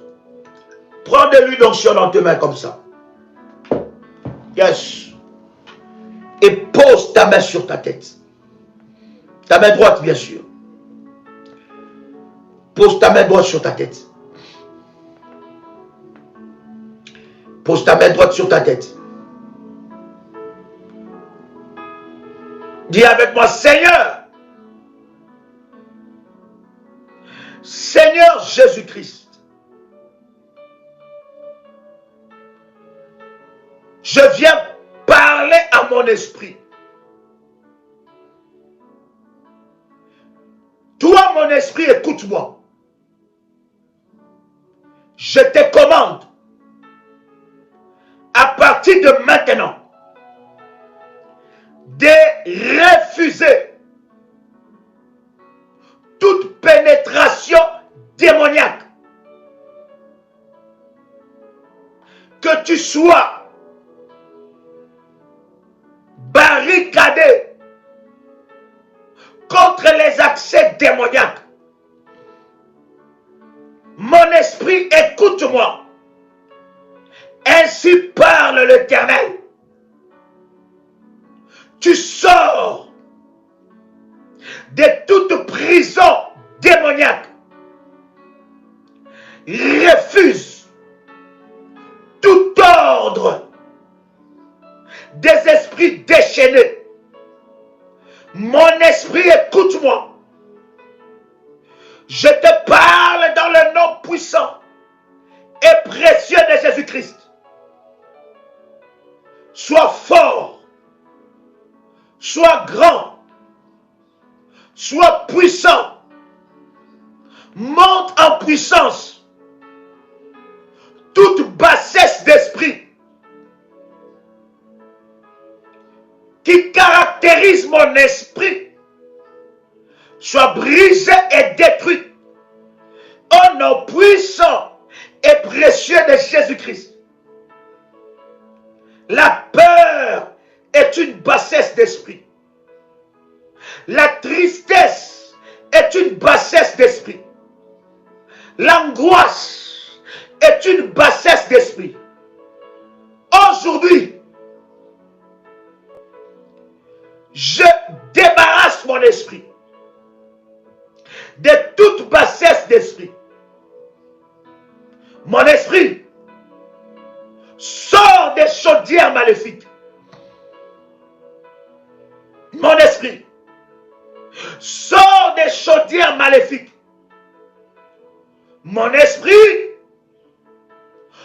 Prends de l'huile d'onction dans tes mains comme ça. Yes. Et pose ta main sur ta tête. Ta main droite, bien sûr. Pose ta main droite sur ta tête. Pose ta main droite sur ta tête. Dis avec moi, Seigneur. Seigneur Jésus-Christ. Je viens parler à mon esprit. Toi, mon esprit, écoute-moi. Je te commande, à partir de maintenant, de refuser toute pénétration démoniaque. Que tu sois barricadé contre les accès démoniaques. Mon esprit, écoute-moi. Ainsi parle l'Éternel. Tu sors de toute prison démoniaque. Refuse tout ordre des esprits déchaînés. Mon esprit, écoute-moi. Je te parle dans le nom puissant et précieux de Jésus-Christ. Sois fort, sois grand, sois puissant, monte en puissance. Toute bassesse d'esprit qui caractérise mon esprit soit brisée et détruite au nom puissant et précieux de Jésus-Christ. La peur est une bassesse d'esprit. La tristesse est une bassesse d'esprit. L'angoisse est une bassesse d'esprit. Aujourd'hui, je débarrasse mon esprit de toute bassesse d'esprit. Mon esprit sort des chaudières maléfiques. Mon esprit sort des chaudières maléfiques. Mon esprit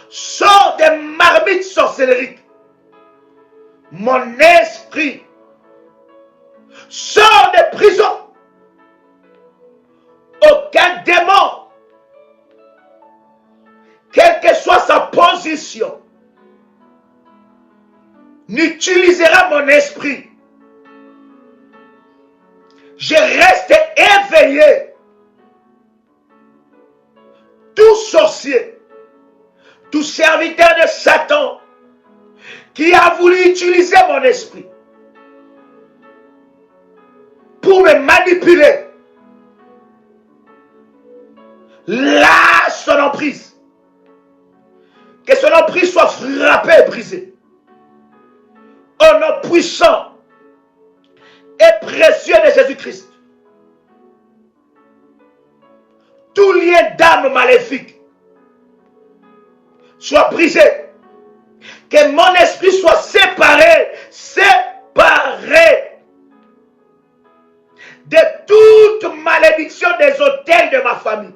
sort des marmites sorcelleriques. Mon esprit sort des prisons. Aucun démon, quelle que soit sa position, n'utilisera mon esprit je reste éveillé. Tout sorcier, tout serviteur de Satan qui a voulu utiliser mon esprit pour me manipuler, lâche son emprise. Que son emprise soit frappée et brisée. Au nom puissant et précieux de Jésus-Christ. Tout lien d'âme maléfique soit brisé. Que mon esprit soit séparé de toute malédiction des autels de ma famille.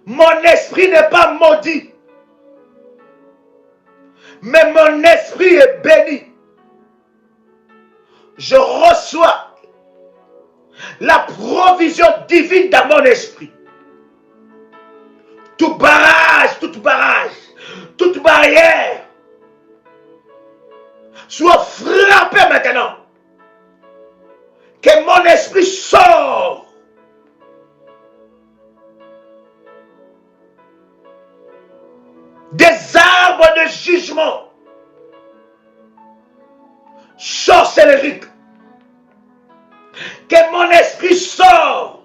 Mon esprit n'est pas maudit, mais mon esprit est béni. Je reçois la provision divine dans mon esprit. Tout barrage, toute barrière soit frappé maintenant. Que mon esprit sort. Des arbres de jugement sorcellerique. Que mon esprit sort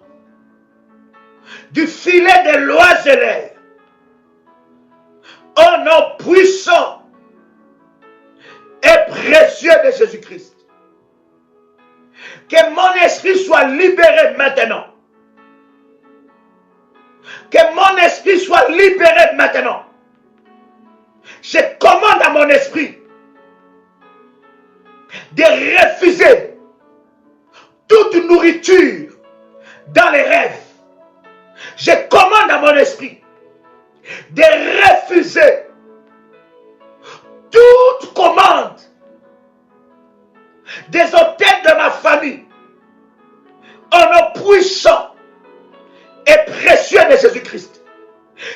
du filet de l'oiseleur. Au nom puissant et précieux de Jésus-Christ. Que mon esprit soit libéré maintenant. Que mon esprit soit libéré maintenant. Je commande à mon esprit de refuser toute nourriture dans les rêves. Je commande à mon esprit de refuser toute commande des hôtels de ma famille au nom puissant et précieux de Jésus-Christ.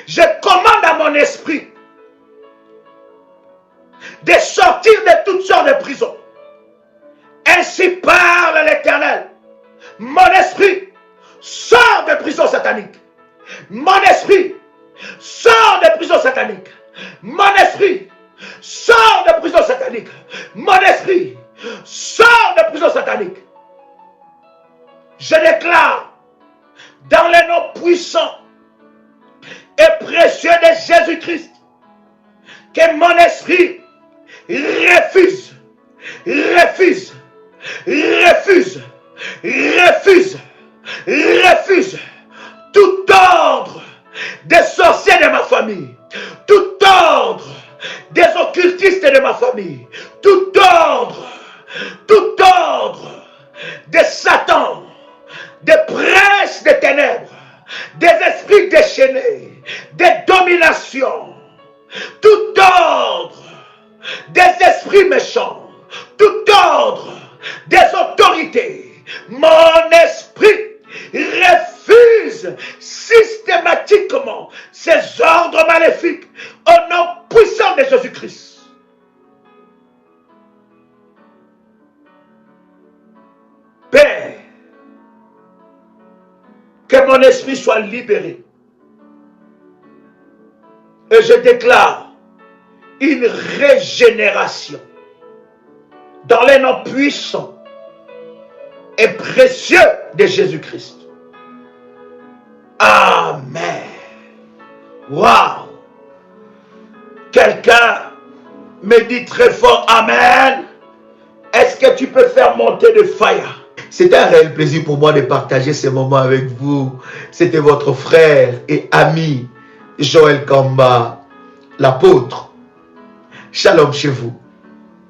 Je commande à mon esprit de sortir de toutes sortes de prisons. Ainsi parle l'Éternel. Mon esprit sort de prison satanique. Mon esprit sort de prison satanique. Mon esprit sort de prison satanique. Mon esprit sort de prison satanique. Je déclare dans le nom puissant et précieux de Jésus-Christ que mon esprit refuse tout ordre des sorciers de ma famille, tout ordre des occultistes de ma famille, tout ordre de Satan, des princes des ténèbres, des esprits déchaînés, des dominations, tout ordre des esprits méchants, tout ordre des autorités. Mon esprit refuse systématiquement ces ordres maléfiques au nom puissant de Jésus-Christ. Père, que mon esprit soit libéré. Et je déclare une régénération dans les noms puissants et précieux de Jésus-Christ. Amen. Waouh. Quelqu'un me dit très fort Amen. Est-ce que tu peux faire monter de fire? C'est un réel plaisir pour moi de partager ce moment avec vous. C'était votre frère et ami Joël Kamba, l'apôtre. Shalom chez vous.